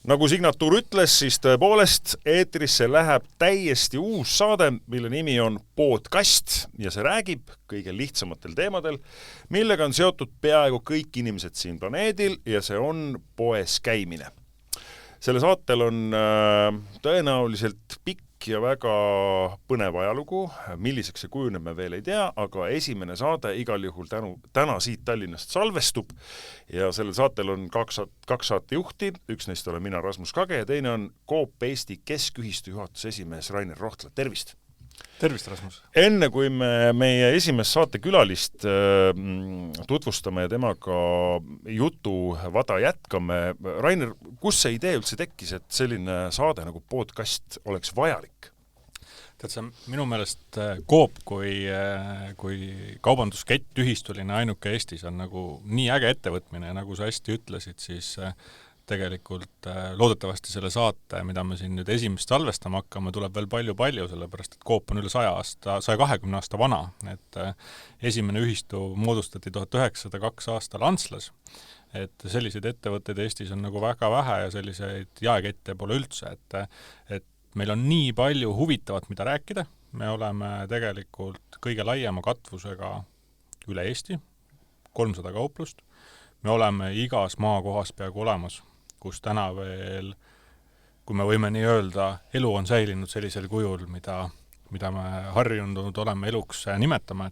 Nagu signatuur ütles, siis tõepoolest eetrisse läheb täiesti uus saade, mille nimi on Podcast ja see räägib kõige lihtsamatel teemadel, millega on seotud peaaegu kõik inimesed siin planeedil ja see on poes käimine. Selle saatel on tõenäoliselt pikk ja väga põnev ajalugu, milliseks see kujuneb me veel ei tea, aga esimene saade igal juhul täna siit Tallinnast salvestub ja sellel saatel on kaks saatejuhti, üks neist olen mina, Rasmus Kage, ja teine on Coop Eesti Keskühistu juhatuse esimees Rainer Rohtla. Tervist! Tervist, Rasmus! Enne kui me meie esimest saatekülalist tutvustame ja temaga jutuvada jätkame, Rainer, kus see idee üldse tekkis, et selline saade nagu podcast oleks vajalik? Tead sa, minu meelest Coop kui kaubanduskett ühistuline ainuke Eestis on nagu nii äge ettevõtmine ja nagu sa hästi ütlesid, siis tegelikult loodetavasti selle saate, mida me siin nüüd esimest salvestama hakkame, tuleb veel palju, sellepärast et Coop on üle 120 aasta vana. Et esimene ühistu moodustati 1902 aastal Antslas. Et selliseid ettevõtteid Eestis on nagu väga vähe ja selliseid jaekette pole üldse. Et meil on nii palju huvitavat, mida rääkida. Me oleme tegelikult kõige laiema katvusega üle Eesti, 300 kauplust. Me oleme igas maakohas peaaegu olemas, kus täna veel, kui me võime nii öelda, elu on säilinud sellisel kujul, mida me harjunud oleme eluks nimetama,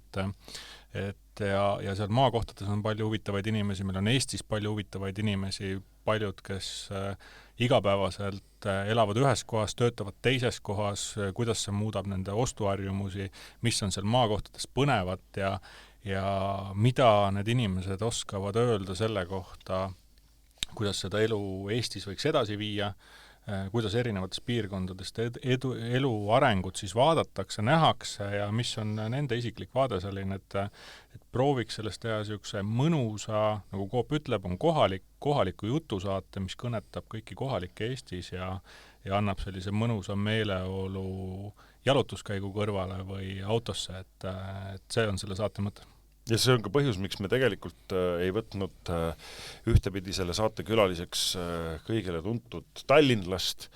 ja seal maakohtades on palju huvitavaid inimesi, meil on Eestis palju huvitavaid inimesi, paljud, kes igapäevaselt elavad ühes kohas, töötavad teises kohas, kuidas see muudab nende ostuharjumusi, mis on seal maakohtades põnevat ja mida need inimesed oskavad öelda selle kohta, kuidas seda elu Eestis võiks edasi viia, kuidas erinevates piirkondadest elu arengut siis vaadatakse, nähakse ja mis on nende isiklik vaade selline, et prooviks sellest teha niisuguse mõnusa, nagu Coop ütleb, on kohaliku jutusaate, mis kõnetab kõiki kohalikke Eestis ja annab sellise mõnusa meeleolu jalutuskäigu kõrvale või autosse, et see on selle saate mõte. Ja see on ka põhjus, miks me tegelikult ei võtnud ühtepidi selle saate külaliseks kõigile tuntud tallinlast,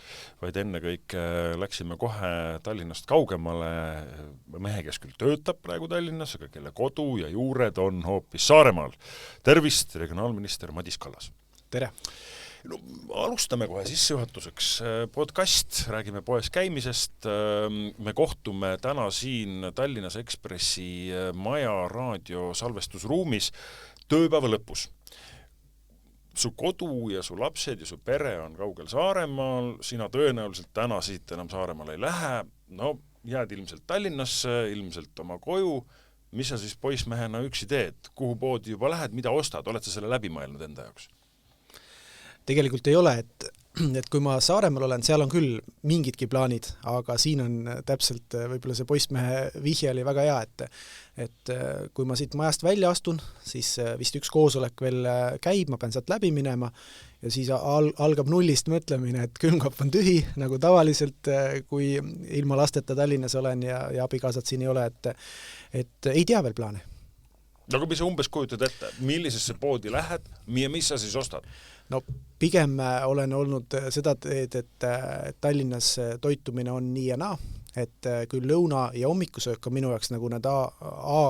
vaid ennekõike läksime kohe Tallinnast kaugemale mehe, kes küll töötab praegu Tallinnas, aga kelle kodu ja juured on hoopis Saaremaal. Tervist, regionaalminister Madis Kallas! Tere! No, alustame kohe sissejuhatuseks. Podcast, räägime poes käimisest. Me kohtume täna siin Tallinnas Ekspressi maja raadio salvestusruumis tööpäeva lõpus. Su kodu ja su lapsed ja su pere on kaugel Saaremaal, sina tõenäoliselt täna siit enam Saaremaal ei lähe, no jääd ilmselt Tallinnasse, ilmselt oma koju. Mis sa siis poismehena üksi teed? Kuhu poodi juba lähed, mida ostad? Oled sa selle läbi mõelnud enda jaoks? Tegelikult ei ole, et kui ma Saaremaal olen, seal on küll mingidki plaanid, aga siin on täpselt võib-olla see poistmehe vihje oli väga hea, et kui ma siit majast välja astun, siis vist üks koosolek veel käib, ma pean sealt läbi minema ja siis algab nullist mõtlemine, et külmkapp on tühi, nagu tavaliselt, kui ilma lasteta Tallinnas olen ja abikaasad siin ei ole, et ei tea veel plaane. Aga mis sa umbes kujutad ette? Millisesse poodi lähed ja mis sa siis ostad? No pigem olen olnud seda teed, et Tallinnas toitumine on nii ja naa, et küll lõuna ja hommikusöök on minu jaoks nagu need A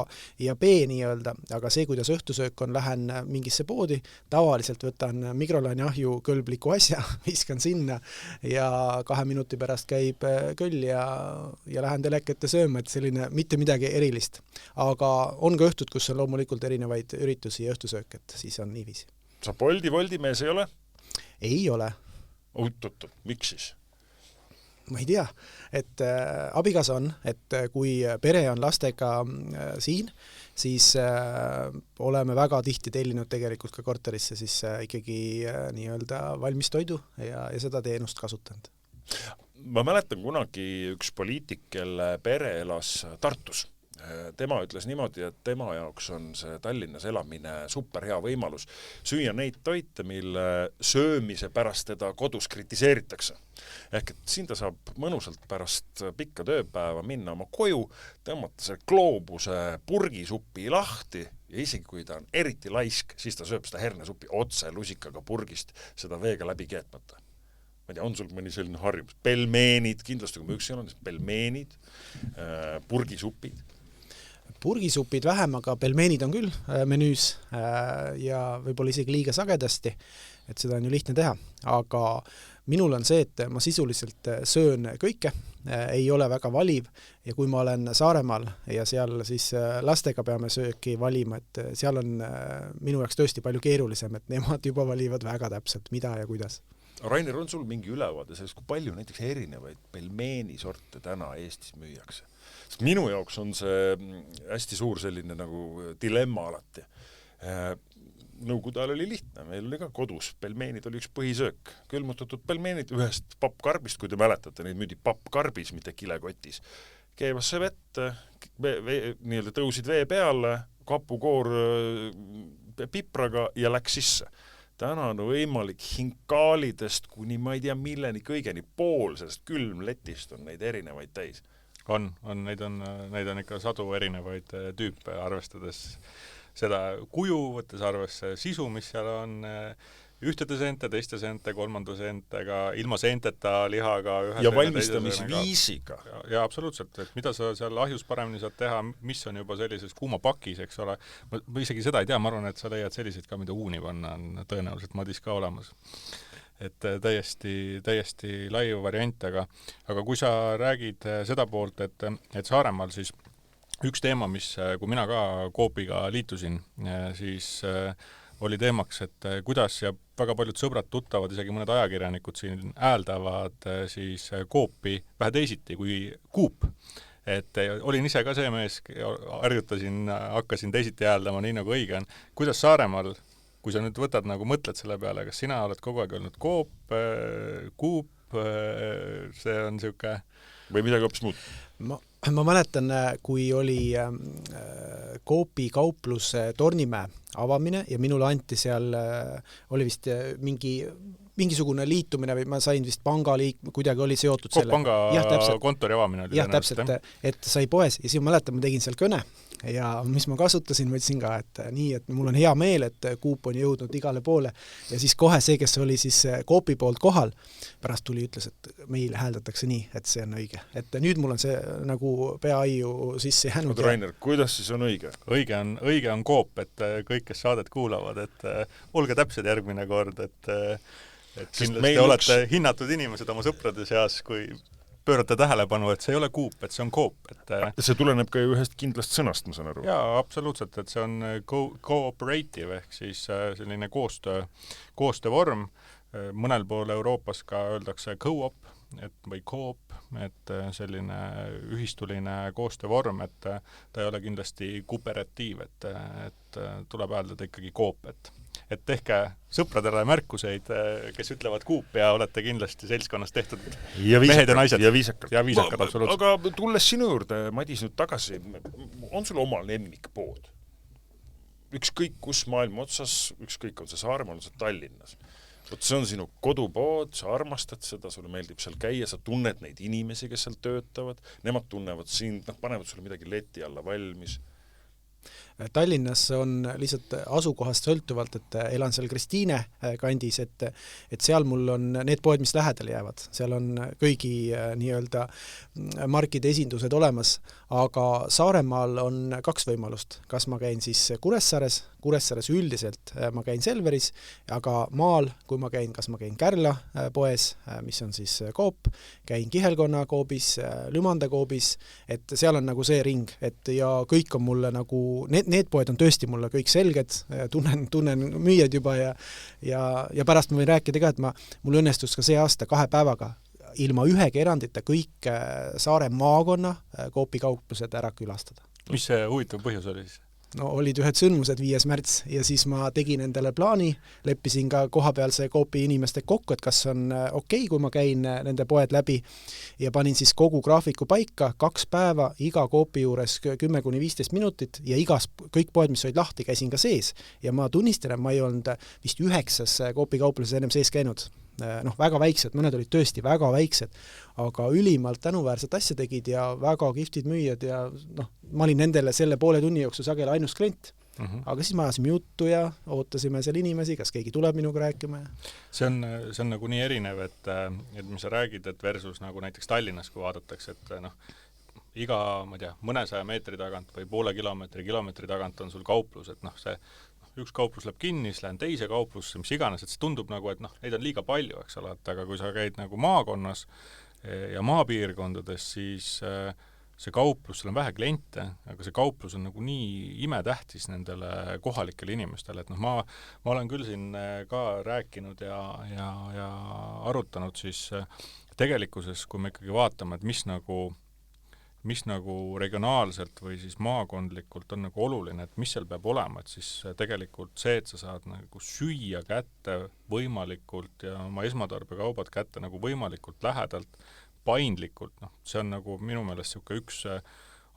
ja B nii-öelda, aga see, kuidas õhtusöök on, lähen mingisse poodi, tavaliselt võtan mikrolainiahju kõlbliku asja, viskan sinna ja 2 minuti pärast käib köll ja lähen telekette sööma, et selline mitte midagi erilist. Aga on ka õhtud, kus on loomulikult erinevaid üritusi ja õhtusöök, et siis on niiviisi. Sa Boldi mees ei ole? Ei ole. Oot, miks siis? Ma ei tea, et abikaasa on, et kui pere on lastega siin, siis oleme väga tihti tellinud tegelikult ka korterisse siis ikkagi nii-öelda valmis toidu ja seda teenust kasutanud. Ma mäletan kunagi üks poliitik, kelle pere elas Tartus. Tema ütles niimoodi, et tema jaoks on see Tallinnas elamine super hea võimalus süüa neid toite, mille söömise pärast teda kodus kritiseeritakse. Ehk et siin ta saab mõnusalt pärast pikka tööpäeva minna oma koju, tõmmata see gloobuse purgisuppi lahti ja isegi kui ta on eriti laisk, siis ta sööb seda hernesuppi otse lusikaga purgist, seda veega läbi keetmata. ma ei tea, on sul mõni selline harjumus? Pelmeenid, kindlasti kui ma üksi olen, pelmeenid, purgisupid. Purgisupid vähem, aga pelmeenid on küll menüüs ja võib-olla isegi liiga sagedasti, et seda on ju lihtne teha, aga minul on see, et ma sisuliselt söön kõike, ei ole väga valiv ja kui ma olen Saaremaal ja seal siis lastega peame sööki valima, et seal on minu jaoks tõesti palju keerulisem, et nemad juba valivad väga täpselt, mida ja kuidas. Rainer, on sul mingi ülevaade sellest, kui palju näiteks erinevaid pelmeenisorte täna Eestis müüakse? Sest minu jaoks on see hästi suur selline nagu dilemma alati. Nõukogude ajal oli lihtne, meil oli ka kodus, pelmeenid oli üks põhisöök, külmutatud pelmeenid ühest pappkarbist, kui te mäletate, neid müüdi pappkarbis, mitte kilekotis. Keevasse vett, nii-öelda tõusid vee peale, kapukoor pipraga ja läks sisse. Täna on võimalik hinkaalidest kuni ma ei tea milleni kõigeni pool sellest külmletist on neid erinevaid täis. Neid on ikka sadu erinevaid tüüpe, arvestades seda kuju, võttes arvesse sisu, mis seal on ühtede seente, teiste seente, kolmanda seentega, ilma seenteta lihaga. Ja valmistamisviisiga. Ja absoluutselt, et mida sa seal ahjus paremini saad teha, mis on juba sellises kuumapakis, eks ole. Ma isegi seda ei tea, ma arvan, et sa leiad selliseid ka, mida uuni panna on tõenäoliselt madis ka olemas. Et täiesti laiu variant, aga kui sa räägid seda poolt, et Saaremaal siis üks teema, mis kui mina ka Coopiga liitusin, siis oli teemaks, et kuidas ja väga paljud sõbrad tuttavad, isegi mõned ajakirjanikud siin hääldavad siis Coopi vähe teisiti kui Coop. Et olin ise ka see mees, harjutasin, hakkasin teisiti hääldama nii nagu õige on. Kuidas Saaremaal, kui sa nüüd võtad nagu mõtled selle peale, kas sina oled kogu aeg olnud Coop, see on siuke... Või midagi hoopis muud? Ma mäletan, kui oli Coopi kauplus Tornimäe avamine ja minule anti seal, oli vist mingisugune liitumine või ma sain vist kuidagi oli seotud selle. Panga kontori avamine oli. Jah, täpselt, et sai poes ja siis mäletan, ma tegin seal kõne ja mis ma kasutasin, võtsin ka, et nii, et mul on hea meel, et Coop on jõudnud igale poole ja siis kohe see, kes oli siis Coopi poolt kohal, pärast tuli ütles, et meil hääldatakse nii, et see on õige. Et nüüd mul on see nagu peaaiu sisse jäänud. Rainer, kuidas siis on õige? Õige on Coop, et kõik, kes saadet kuulavad, et olge täpsed järgmine kord, et kindlasti olete hinnatud inimesed oma sõprade seas, kui pöörate tähelepanu, et see ei ole Coop, et see on Coop. See tuleneb ka ju ühest kindlast sõnast, ma saan aru. Jaa, absoluutselt, et see on cooperative ehk siis selline koostöövorm. Mõnel pool Euroopas ka öeldakse co-op või coop, et selline ühistuline koostöövorm, et ta ei ole kindlasti kooperatiiv, et tuleb öeldada ikkagi coop, et tehke sõpradele märkuseid, kes ütlevad Coop ja olete kindlasti seltskonnas tehtud mehed ja naised. Ja viisakad. Ja viisakad, absoluutselt. Aga tulles sinu juurde, Madis, nüüd tagasi, on sul oma lemmikpood? Ükskõik kus maailma otsas, ükskõik on see Saaremaal, on see Tallinnas. See on sinu kodupood, sa armastad seda, sulle meeldib seal käia, sa tunned neid inimesi, kes seal töötavad, nemad tunnevad sind, panevad sulle midagi leti alla valmis. Tallinnas on lihtsalt asukohast sõltuvalt, et elan seal Kristiine kandis, et seal mul on need poed, mis lähedale jäävad. Seal on kõigi nii-öelda markide esindused olemas, aga Saaremaal on kaks võimalust. Kas ma käin siis Kuressaares üldiselt ma käin Selveris, aga maal, kui ma käin, kas ma käin Kärla poes, mis on siis Coop, käin Kihelkonna Coopis, Lümanda Coopis, et seal on nagu see ring, et ja kõik on mulle nagu, need poed on tõesti mulle kõik selged, tunnen müüjad juba ja pärast ma võin rääkida ka, et mul õnnestus ka see aasta 2 päevaga ilma ühegi erandita kõik Saare maakonna Coopi kauplused ära külastada. Mis see huvitav põhjus oli siis? No olid ühed sündmused 5. märts ja siis ma tegin endale plaani, leppisin ka kohapealse Coopi inimeste kokku, et kas on okei, kui ma käin nende poed läbi ja panin siis kogu graafiku paika 2 päeva iga Coopi juures 10-15 minutit ja kõik poed, mis olid lahti, käisin ka sees ja ma tunnistan, et ma ei olnud vist 9 Coopi kaupluses ennem sees käinud. Väga väiksed, mõned olid tõesti väga väiksed, aga ülimalt tänuväärset asja tegid ja väga kihvtid müüjad ja ma olin nendele selle poole tunni jooksul sageli ainus klient. aga siis me ajasime juttu ja ootasime seal inimesi, kas keegi tuleb minuga rääkima. See on nagu nii erinev, et mis sa räägid, et versus nagu näiteks Tallinnas, kui vaadatakse, et iga, ma tea, mõnesaja meetri tagant või poole kilomeetri tagant on sul kauplus, et see üks kauplus läheb kinni, siis lähen teise kauplusse, mis iganes, et see tundub nagu, et neid on liiga palju, eks ole, aga kui sa käid nagu maakonnas ja maapiirkondades, siis see kauplus, seal on vähe kliente, aga see kauplus on nagu nii imetähtis nendele kohalikele inimestele, et ma olen küll siin ka rääkinud ja arutanud siis tegelikkuses, kui me ikkagi vaatame, et mis nagu regionaalselt või siis maakondlikult on nagu oluline, et mis seal peab olema, et siis tegelikult see, et sa saad nagu süüa kätte võimalikult ja oma esmatarbekaubad kätte nagu võimalikult lähedalt, paindlikult, see on nagu minu meelest niisugune üks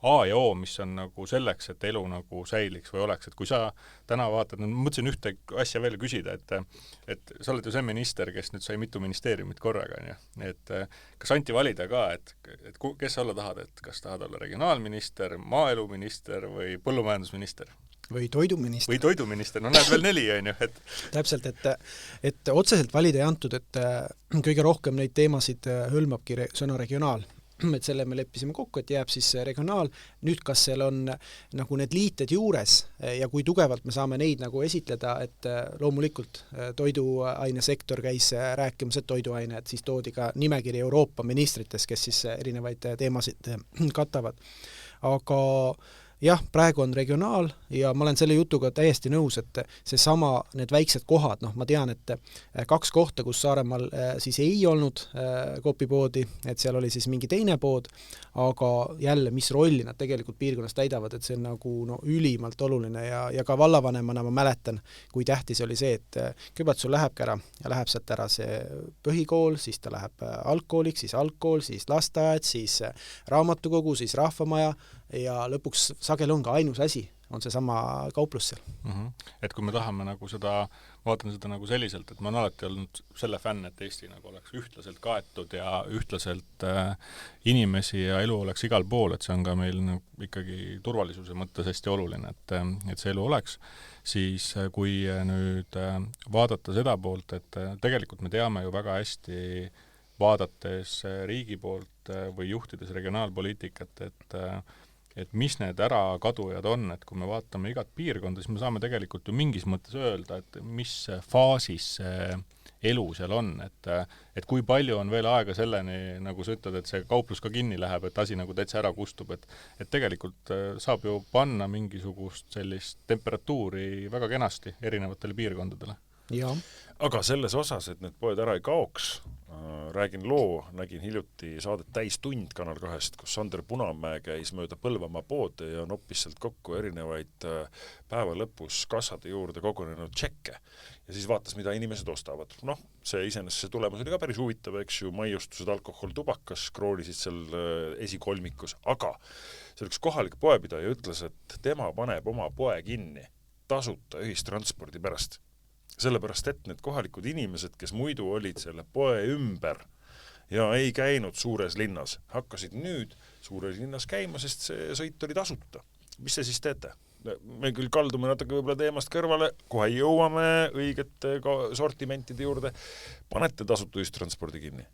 A ja O, mis on nagu selleks, et elu nagu säiliks või oleks, et kui sa täna vaatad, mõtlesin ühte asja veel küsida, et sa oled ju see minister, kes nüüd sai mitu ministeeriumit korraga, et kas anti valida ka, et kes sa olla tahad, et kas tahad olla regionaalminister, maaeluminister või põllumajandusminister? Või toiduminister. Või toiduminister, näed veel 4, on ju. Täpselt, et otseselt valida ei antud, et kõige rohkem neid teemasid hõlmabki sõna regionaal. Et selle me leppisime kokku, et jääb siis regionaal. Nüüd, kas seal on nagu need liited juures ja kui tugevalt me saame neid nagu esitleda, et loomulikult toiduainesektor käis rääkimas, et toiduaine, et siis toodi ka nimekiri Euroopa ministritest, kes siis erinevaid teemasid katavad. Aga jah, praegu on regionaal ja ma olen selle jutuga täiesti nõus, et seesama, need väiksed kohad, ma tean, et 2 kohta, kus Saaremaal siis ei olnud Coop-poodi, et seal oli siis mingi teine pood, aga jälle, mis rolli nad tegelikult piirkonnas täidavad, et see on nagu ülimalt oluline ja ka vallavanemana ma mäletan, kui tähtis oli see, et kõigepealt sul lähebki ära ja läheb sealt ära see põhikool, siis ta läheb algkooliks, siis algkool, siis lasteaed, siis raamatukogu, siis rahvamaja ja lõpuks sageli on ka ainus asi, on see sama kauplus seal. Et kui me tahame nagu vaatan seda nagu selliselt, et ma olen alati olnud selle fänn, et Eesti nagu oleks ühtlaselt kaetud ja ühtlaselt inimesi ja elu oleks igal pool, et see on ka meil ikkagi turvalisuse mõttes hästi oluline, et see elu oleks, siis kui nüüd vaadata seda poolt, et tegelikult me teame ju väga hästi, vaadates riigi poolt või juhtides regionaalpoliitikat, et mis need ärakadujad on, et kui me vaatame igat piirkonda, siis me saame tegelikult ju mingis mõttes öelda, et mis faasis see elu seal on, et kui palju on veel aega selleni, nagu sa ütled, et see kauplus ka kinni läheb, et asi nagu täitsa ära kustub, et tegelikult saab ju panna mingisugust sellist temperatuuri väga kenasti erinevatele piirkondadele. Ja. Aga selles osas, et need poed ära ei kaoks, räägin loo, nägin hiljuti saadet Täistund Kanal 2, kus Sander Punamäe käis mööda Põlvamaa poode ja noppis sealt kokku erinevaid päeva lõpus kassade juurde kogunenud tšekke. Ja siis vaatas, mida inimesed ostavad. See iseenesest see tulemus oli ka päris huvitav, eks ju, maiustused, alkohol, tubakas, kroolisid seal esikolmikus, aga see üks kohalik poepidaja ütles, et tema paneb oma poe kinni tasuta ühistranspordi pärast. Sellepärast, et need kohalikud inimesed, kes muidu olid selle poe ümber ja ei käinud suures linnas, hakkasid nüüd suures linnas käima, sest see sõit oli tasuta. Mis te siis teete? Me küll kaldume natuke võib-olla teemast kõrvale, kohe jõuame õigete sortimentide juurde. Panete tasuta ühistranspordi kinni?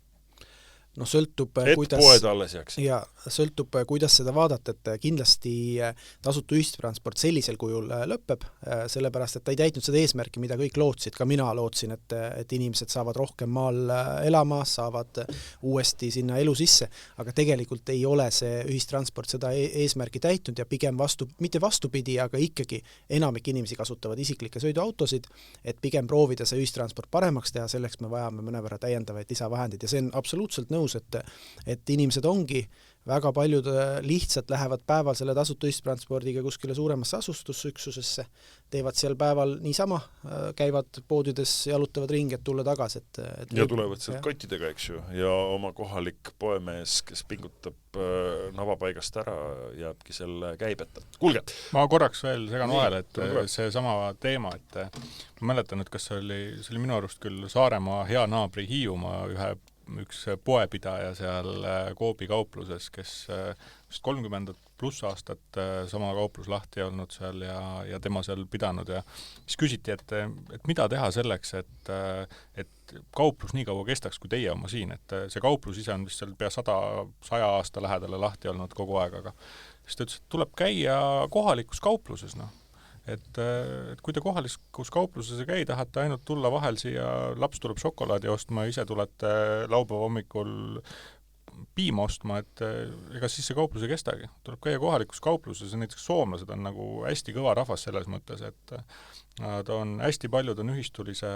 Sõltub, kuidas seda vaadata, et kindlasti tasuta ühistransport sellisel kujul lõpeb, sellepärast, et ta ei täitnud seda eesmärki, mida kõik lootsid, ka mina lootsin, et inimesed saavad rohkem maal elama, saavad uuesti sinna elu sisse, aga tegelikult ei ole see ühistransport seda eesmärki täitnud ja pigem mitte vastupidi, aga ikkagi enamik inimesi kasutavad isiklikke sõiduautosid, et pigem proovida see ühistransport paremaks teha, selleks me vajame mõnevõrra täiendavaid lisavahendid ja see on absoluutselt nõus, et inimesed ongi, väga paljud lihtsalt lähevad päeval selle tasuta ühistranspordiga kuskile suuremasse asustusüksusesse, teevad seal päeval niisama, käivad poodides, jalutavad ringi, et tulla tagasi. Ja tulevad sealt kottidega, eks ju, ja oma kohalik poemees, kes pingutab navapaigast ära, jääbki selle käibeta. Kuulge! Ma korraks veel segan vahele, et see sama teema, et ma mäletan, et kas see oli minu arust küll Saaremaa hea naabri Hiiumaa ühe üks poepidaja seal Coopi kaupluses, kes vist 30 pluss aastat sama kauplus lahti olnud seal ja tema seal pidanud ja siis küsiti, et mida teha selleks, et kauplus nii kaua kestaks, kui teie oma siin, et see kauplus ise on vist seal pea 100 aasta lähedale lahti olnud kogu aeg, aga siis ta ütles, et tuleb käia kohalikus kaupluses, noh. Et kui te kohalikus kaupluses ei käi, tahate ainult tulla vahel siia, laps tuleb šokolaadi ostma, ise tulete laupäeva hommikul piima ostma, et ega siis see kauplus ei kestagi. Tuleb käia kohalikus kaupluses ja näiteks soomlased on nagu hästi kõva rahvas selles mõttes, et nad on hästi paljud on ühistulise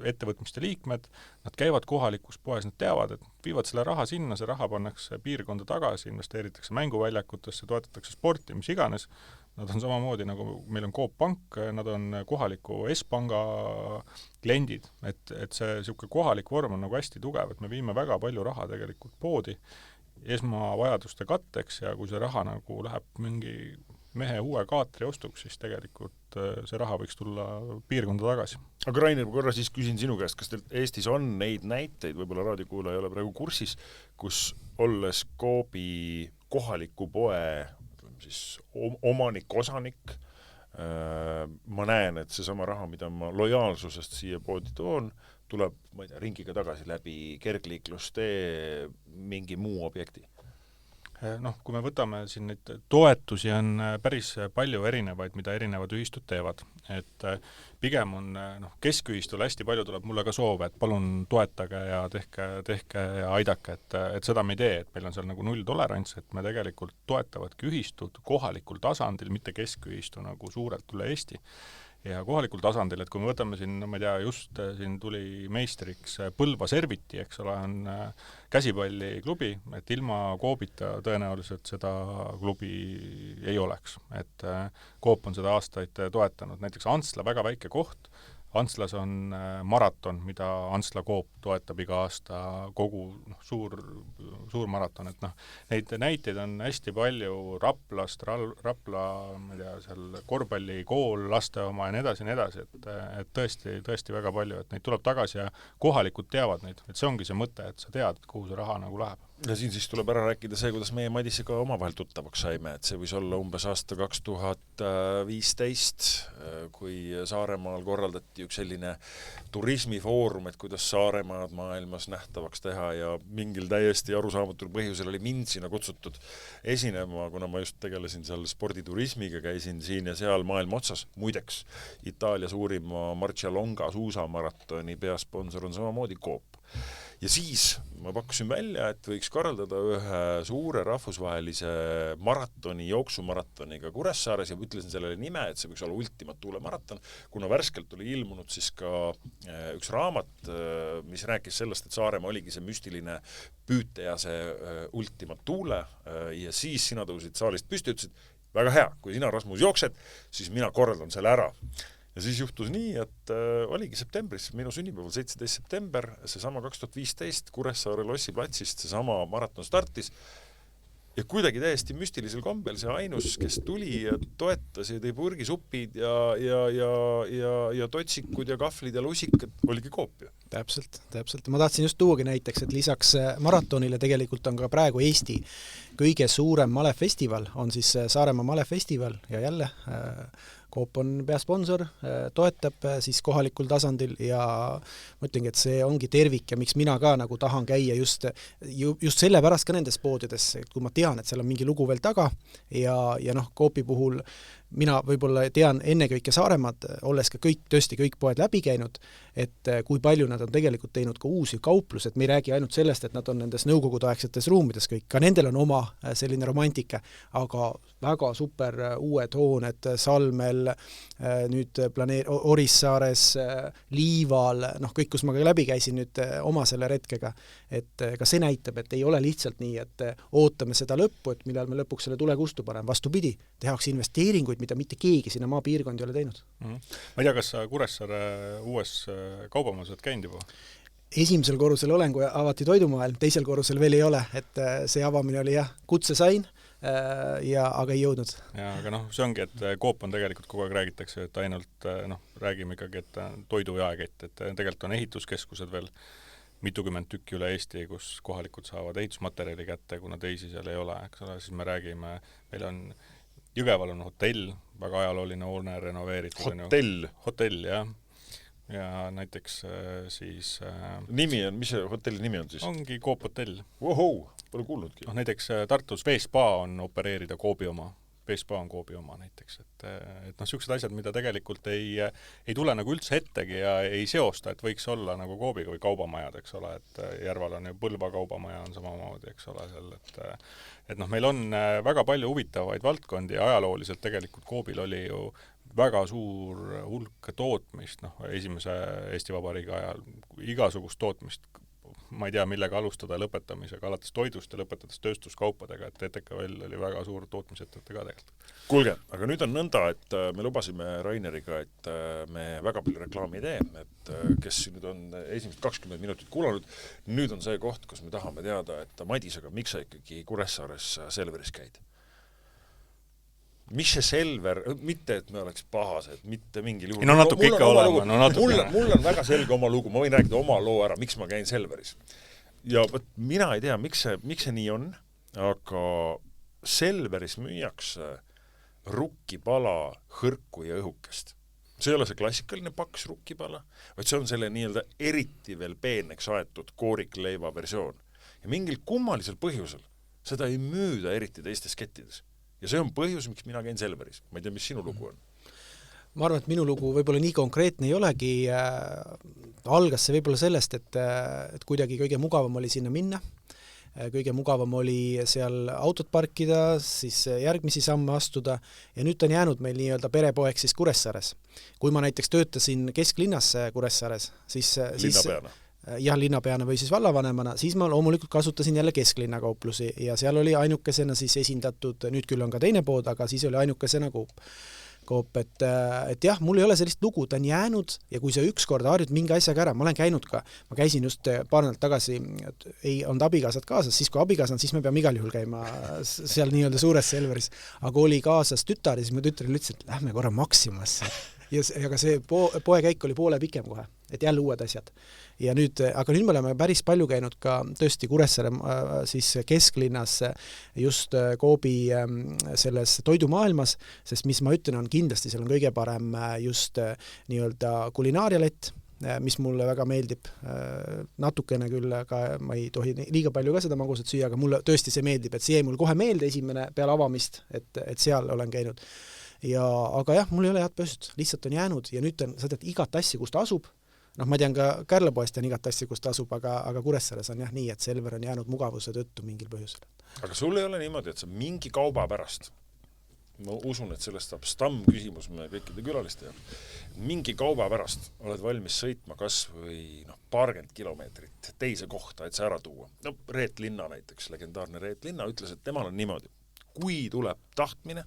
ettevõtmiste liikmed, nad käivad kohalikus poes, nad teavad, et viivad selle raha sinna, see raha pannakse piirkonda tagasi, investeeritakse mänguväljakutesse, toetatakse sporti, mis iganes. Nad on samamoodi nagu meil on Coop Pank, nad on kohaliku S-panga kliendid, et see niisugune kohalik vorm on nagu hästi tugev, et me viime väga palju raha tegelikult poodi esmavajaduste katteks ja kui see raha nagu läheb mingi mehe uue kaatri ostuks, siis tegelikult see raha võiks tulla piirkonda tagasi. Aga Rainer, ma korra siis küsin sinu käest, kas teil Eestis on neid näiteid, võib-olla raadiokuulaja ei ole praegu kursis, kus olles Coopi kohaliku poe siis omanik, osanik, ma näen, et seesama raha, mida ma lojaalsusest siia poodi toon, tuleb, ma ei tea, ringiga tagasi läbi kergliiklustee mingi muu objekti. Noh, kui me võtame siin neid toetusi on päris palju erinevaid, mida erinevad ühistud teevad, et pigem on keskühistul hästi palju tuleb mulle ka soove, et palun toetage ja tehke ja aidake, et seda me ei tee, et meil on seal nagu nulltolerants, et me tegelikult toetavadki ühistud kohalikul tasandil, mitte keskühistu nagu suurelt üle Eesti. Ja kohalikul tasandil, et kui me võtame siin, no ma ei tea, just siin tuli meistriks Põlva Serviti, eks ole, on käsipalliklubi, et ilma Coopita tõenäoliselt seda klubi ei oleks. Et Coop on seda aastaid toetanud. Näiteks Antsla, väga väike koht, Antslas on maraton, mida Antsla Coop toetab iga aasta, kogu suur maraton, et neid näiteid on hästi palju Raplast, Rapla, ma ei tea, seal korvpallikool, laste oma ja nii edasi, et tõesti väga palju, et neid tuleb tagasi ja kohalikud teavad neid, et see ongi see mõte, et sa tead, kuhu see raha nagu läheb. Ja siin siis tuleb ära rääkida see, kuidas meie Madisega omavahel tuttavaks saime, et see võis olla umbes aasta 2015, kui Saaremaal korraldati üks selline turismifoorum, et kuidas Saaremaad maailmas nähtavaks teha ja mingil täiesti arusaamatul põhjusel oli mind sinna kutsutud esinema, kuna ma just tegelesin seal sporditurismiga, käisin siin ja seal maailma otsas. Muideks, Itaalia suurima Marcialonga suusamaratoni peasponsor on samamoodi Coop. Ja siis ma pakkusin välja, et võiks korraldada ühe suure rahvusvahelise maratoni, jooksumaratoniga Kuressaares ja ütlesin sellele nime, et see võiks olla Ultima Thule maraton, kuna värskelt oli ilmunud siis ka üks raamat, mis rääkis sellest, et Saaremaa oligi see müstiline püütaja, see Ultima Thule ja siis sina tõusid saalist püsti, ütlesid, väga hea, kui sina, Rasmus, jooksed, siis mina korraldan selle ära. Ja siis juhtus nii, et oligi septembris, minu sünnipäeval 17. september, seesama 2015 Kuressaare Lossi platsist, seesama maraton startis ja kuidagi täiesti müstilisel kombel see ainus, kes tuli ja toetas ja tõi purgisupid ja totsikud ja kahvlid ja lusikad, oligi Coop. Täpselt. Ma tahtsin just tuuagi näiteks, et lisaks maratonile tegelikult on ka praegu Eesti kõige suurem malefestival, on siis Saaremaa malefestival ja jälle Coop on peasponsor, toetab siis kohalikul tasandil ja ma ütlengi, et see ongi tervik ja miks mina ka nagu tahan käia just sellepärast ka nendes poodides, kui ma tean, et seal on mingi lugu veel taga ja Coopi puhul mina võib-olla tean ennekõike Saaremaad, olles ka kõik poed läbi käinud, et kui palju nad on tegelikult teinud ka uusi kauplusi, et me ei räägi ainult sellest, et nad on nendes nõukogudeaegsetes ruumides kõik, ka nendel on oma selline romantika, aga väga super uued hooned Salmel, nüüd Orissaares, Liival, kõik, kus ma ka läbi käisin nüüd oma selle retkega, et ka see näitab, et ei ole lihtsalt nii, et ootame seda lõppu, et millal me lõpuks selle tule kustu paneme, vastupidi, tehakse investeeringuid, mida mitte keegi sinna maapiirkondi ei ole teinud. Ma ei tea, kas sa Kuressaare uues kaubamajas oled käinud juba? Esimesel korrusel olen, kui avati toidumaailm, teisel korrusel veel ei ole, et see avamine oli kutse sain, aga ei jõudnud. Ja, aga see ongi, et Coop on tegelikult kogu aeg räägitakse, et ainult räägime ikkagi, et toidu jaekett, et tegelikult on ehituskeskused veel mitukümmend tükki üle Eesti, kus kohalikud saavad ehitusmaterjali kätte, kuna teisi seal ei ole, eks ole, siis me räägime, meil on Jõgeval on hotell, väga ajalooline hoone renoveeritud. Hotell, jah. Ja näiteks siis... Nimi on, mis see hotelli nimi on siis? Ongi Coop hotell. Vohou, pole kuulnudki. Näiteks Tartus Veespa on opereerida Coopi oma. Veespa on Coopi oma näiteks. Et sellised asjad, mida tegelikult ei tule nagu üldse ettegi ja ei seosta, et võiks olla nagu Coopiga või kaubamajad, eks ole, et Järval on ju Põlva kaubamaja on samamoodi, eks ole, seal, et meil on väga palju huvitavaid valdkondi ja ajalooliselt tegelikult Coopil oli ju väga suur hulk tootmist, esimese Eesti Vabariigi ajal igasugust tootmist, ma ei tea, millega alustada lõpetamisega, alates toidust ja lõpetades tööstuskaupadega, et TTKL oli väga suur tootmisettevõte ka tegelikult. Kuulge, aga nüüd on nõnda, et me lubasime Raineriga, et me väga palju reklaami ei tee, et kes nüüd on esimesed 20 minutit kuulanud, nüüd on see koht, kus me tahame teada, et Madis, aga miks sa ikkagi Kuressaares Selveris käid? Mis see Selver, mitte et me oleks pahased, mitte mingil juhul. No natuke ikka olema, no natuke. Mul on väga selge oma lugu, ma võin rääkida oma loo ära, miks ma käin Selveris. Ja mina ei tea, miks see nii on, aga Selveris müüakse rukkipala, hõrku ja õhukest. See ei ole see klassikaline paks rukkipala, vaid see on selle nii-öelda eriti veel peeneks aetud koorikleiva versioon. Ja mingil kummalisel põhjusel seda ei müüda eriti teistes kettides. Ja see on põhjus, miks mina käin Selveris. Ma ei tea, mis sinu lugu on. Ma arvan, et minu lugu võib-olla nii konkreetne ei olegi. Algas see võib-olla sellest, et kuidagi kõige mugavam oli sinna minna. Kõige mugavam oli seal autot parkida, siis järgmisi samme astuda ja nüüd on jäänud meil nii-öelda perepoeg siis Kuressaares. Kui ma näiteks töötasin kesklinnas Kuressaares, siis linnapeana või siis vallavanemana, siis ma loomulikult kasutasin jälle kesklinna kauplusi ja seal oli ainukesena siis esindatud, nüüd küll on ka teine pood, aga siis oli ainukesena Coop, et jah, mul ei ole sellist lugu, ta on jäänud ja kui sa ükskord harjud mingi asjaga ära, ma olen käinud ka, ma käisin just paar nädalat tagasi, ei olnud abikaasad kaasas, siis kui abikaas on, siis me peame igal juhul käima seal nii-öelda suures Selveris, aga oli kaasas tütar ja siis ma tütrele ütlesin, et lähme korra Maximasse. Aga see poekäik oli poole pikem kohe, et jälle uued asjad. Ja aga nüüd me oleme päris palju käinud ka tõesti Kuressaare siis kesklinnas just Coopi selles toidumaailmas, sest mis ma ütlen on kindlasti, seal on kõige parem just nii-öelda kulinaarialett, mis mulle väga meeldib, natukene küll, aga ma ei tohi liiga palju ka seda magusat süüa, aga mulle tõesti see meeldib, et see jäi mul kohe meelde esimene peale avamist, et seal olen käinud. Aga jah, mul ei ole head põhjust, lihtsalt on jäänud ja nüüd sa tead igat asja, kus ta asub, ma tean ka Kärlepoest on igat asja, kus ta asub, aga Kuressaares on jah nii, et Selver on jäänud mugavuse tõttu mingil põhjusel. Aga sul ei ole niimoodi, et sa mingi kauba pärast, ma usun, et sellest saab stamm küsimus me kõikide külaliste jaoks, mingi kauba pärast oled valmis sõitma kas või paarkümmend kilomeetrit teise kohta, et see ära tuua. Reet Linna näiteks, legendaarne Reet Linna ütles, et temal on niimoodi, kui tuleb tahtmine,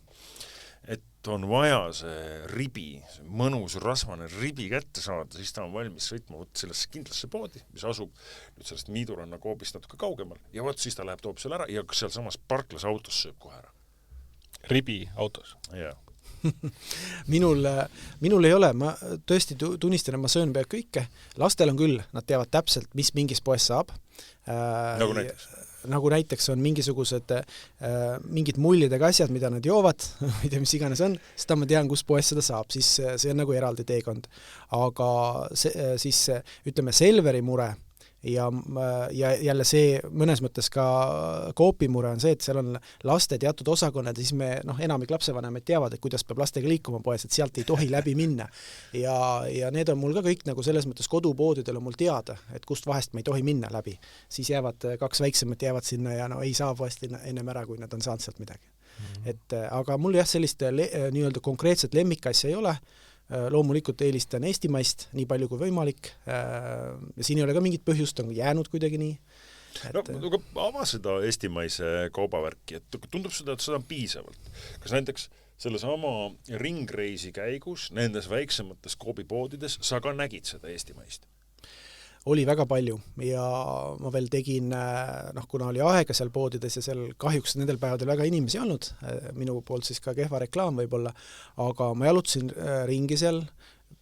et on vaja see ribi, see mõnus rasvane ribi kätte saada, siis ta on valmis sõitma sellesse kindlasse poodi, mis asub nüüd sellest Miiduranna Coopist natuke kaugemal ja siis ta läheb toob seal ära ja seal samas parklas autos sööb kohe ära. Ribi autos? Jaa. minul ei ole, ma tõesti tunnistan, et ma söön peab kõike. Lastel on küll, nad teavad täpselt, mis mingis poes saab. Nagu näiteks on mingisugused mingid mullidega asjad, mida nad joovad, ei tea, mis iganes on, seda ma tean, kus poes seda saab, siis see on nagu eraldi teekond. Aga siis ütleme Selveri mure ja jälle see mõnes mõttes ka Coopi mure on see, et seal on laste teatud osakonnad ja siis me, enamik lapsevanemad teavad, et kuidas peab lastega liikuma poes, et sealt ei tohi läbi minna. Ja need on mul ka kõik nagu selles mõttes kodupoodidel on mul teada, et kust vahest me ei tohi minna läbi. Siis jäävad kaks väiksemat jäävad sinna ja ei saa vahest ennem ära, kui nad on saanud sealt midagi. Aga mul jah sellist nii-öelda konkreetset lemmikasja ei ole. Loomulikult eelistan eestimaist nii palju kui võimalik ja siin ei ole ka mingit põhjust, on jäänud kuidagi nii. Aga ava seda eestimaise kaubavärki, et tundub seda, et seda on piisavalt. Kas näiteks sellesama ringreisi käigus nendes väiksemates Coopi-poodides sa ka nägid seda eestimaist? Oli väga palju ja ma veel tegin, kuna oli aega seal poodides ja seal kahjuks nendel päevadel väga inimesi olnud, minu poolt siis ka kehva reklaam võib-olla, aga ma jalutasin ringi seal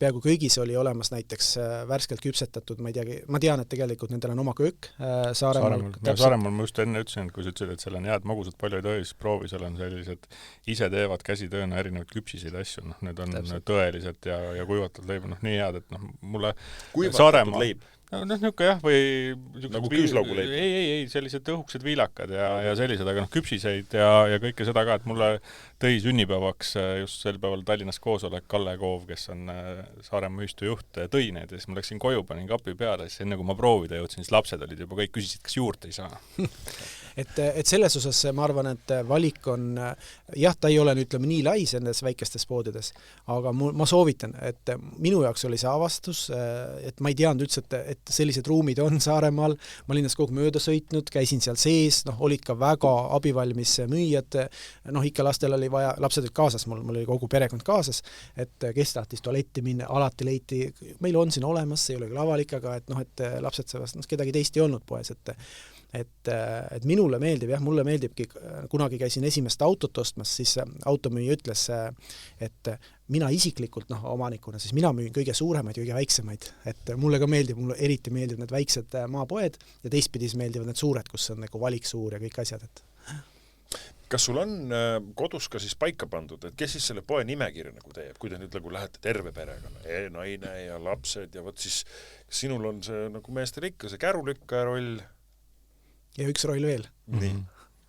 peaaegu kõigis oli olemas näiteks värskelt küpsetatud, ma ei teagi, ma tean, et tegelikult nendel on oma köök Saaremaal. Saaremaal ma just enne ütlesin, et kui sa ütlesid, et seal on head magusat palju ei tohi, siis proovi, seal on sellised ise teevad käsitööna erinevaid küpsiseid asju, need on tõelised ja kuivatatud leib, nii head, et mulle kuivatatud leib? Niisugune jah, või nagu küüslauguleib? Ei, sellised õhukesed viilakad ja sellised, aga küpsiseid ja kõike seda ka, et mulle tõi sünnipäevaks just sel päeval Tallinnas koosolek Kalle Koov, kes on Saaremaa ühistu juht, tõi need ja siis ma läksin koju, panin kapi peale, siis enne kui ma proovida jõudsin, siis lapsed olid juba kõik, küsisid, kas juurde ei saa. et selles osas ma arvan, et valik on, jah, ta ei ole ütleme nii lai nendes väikestes poodides, aga ma soovitan, et minu jaoks oli see avastus, et ma ei teadnud üldse, et sellised ruumid on Saaremaal, ma linnast kogu mööda sõitnud, käisin seal sees, olid ka väga abivalmis müüjad, ikka lastel oli vaja, lapsed olid kaasas, mul oli kogu perekond kaasas, et kes tahtis tualetti minna, alati leiti, meil on siin olemas, see ei ole küll avalik, aga et lapsed saavad, kedagi teist ei olnud poes, et minule meeldib, jah, mulle meeldibki, kunagi käisin esimest autot ostmas, siis automüüja ütles, et mina isiklikult, omanikuna, siis mina müün kõige suuremaid ja kõige väiksemaid, et mulle ka meeldib, mulle eriti meeldib need väiksed maapoed ja teistpidis meeldivad need suured, kus on nagu valik suur ja kõik asjad, et kas sul on kodus ka siis paika pandud, et kes siis selle poe nimekirja nagu teeb, kui te nüüd nagu lähete terve perekonna, naine ja lapsed ja võt siis sinul on see nagu meestel ikka see kärulükkaja roll ja üks roll veel. Nii.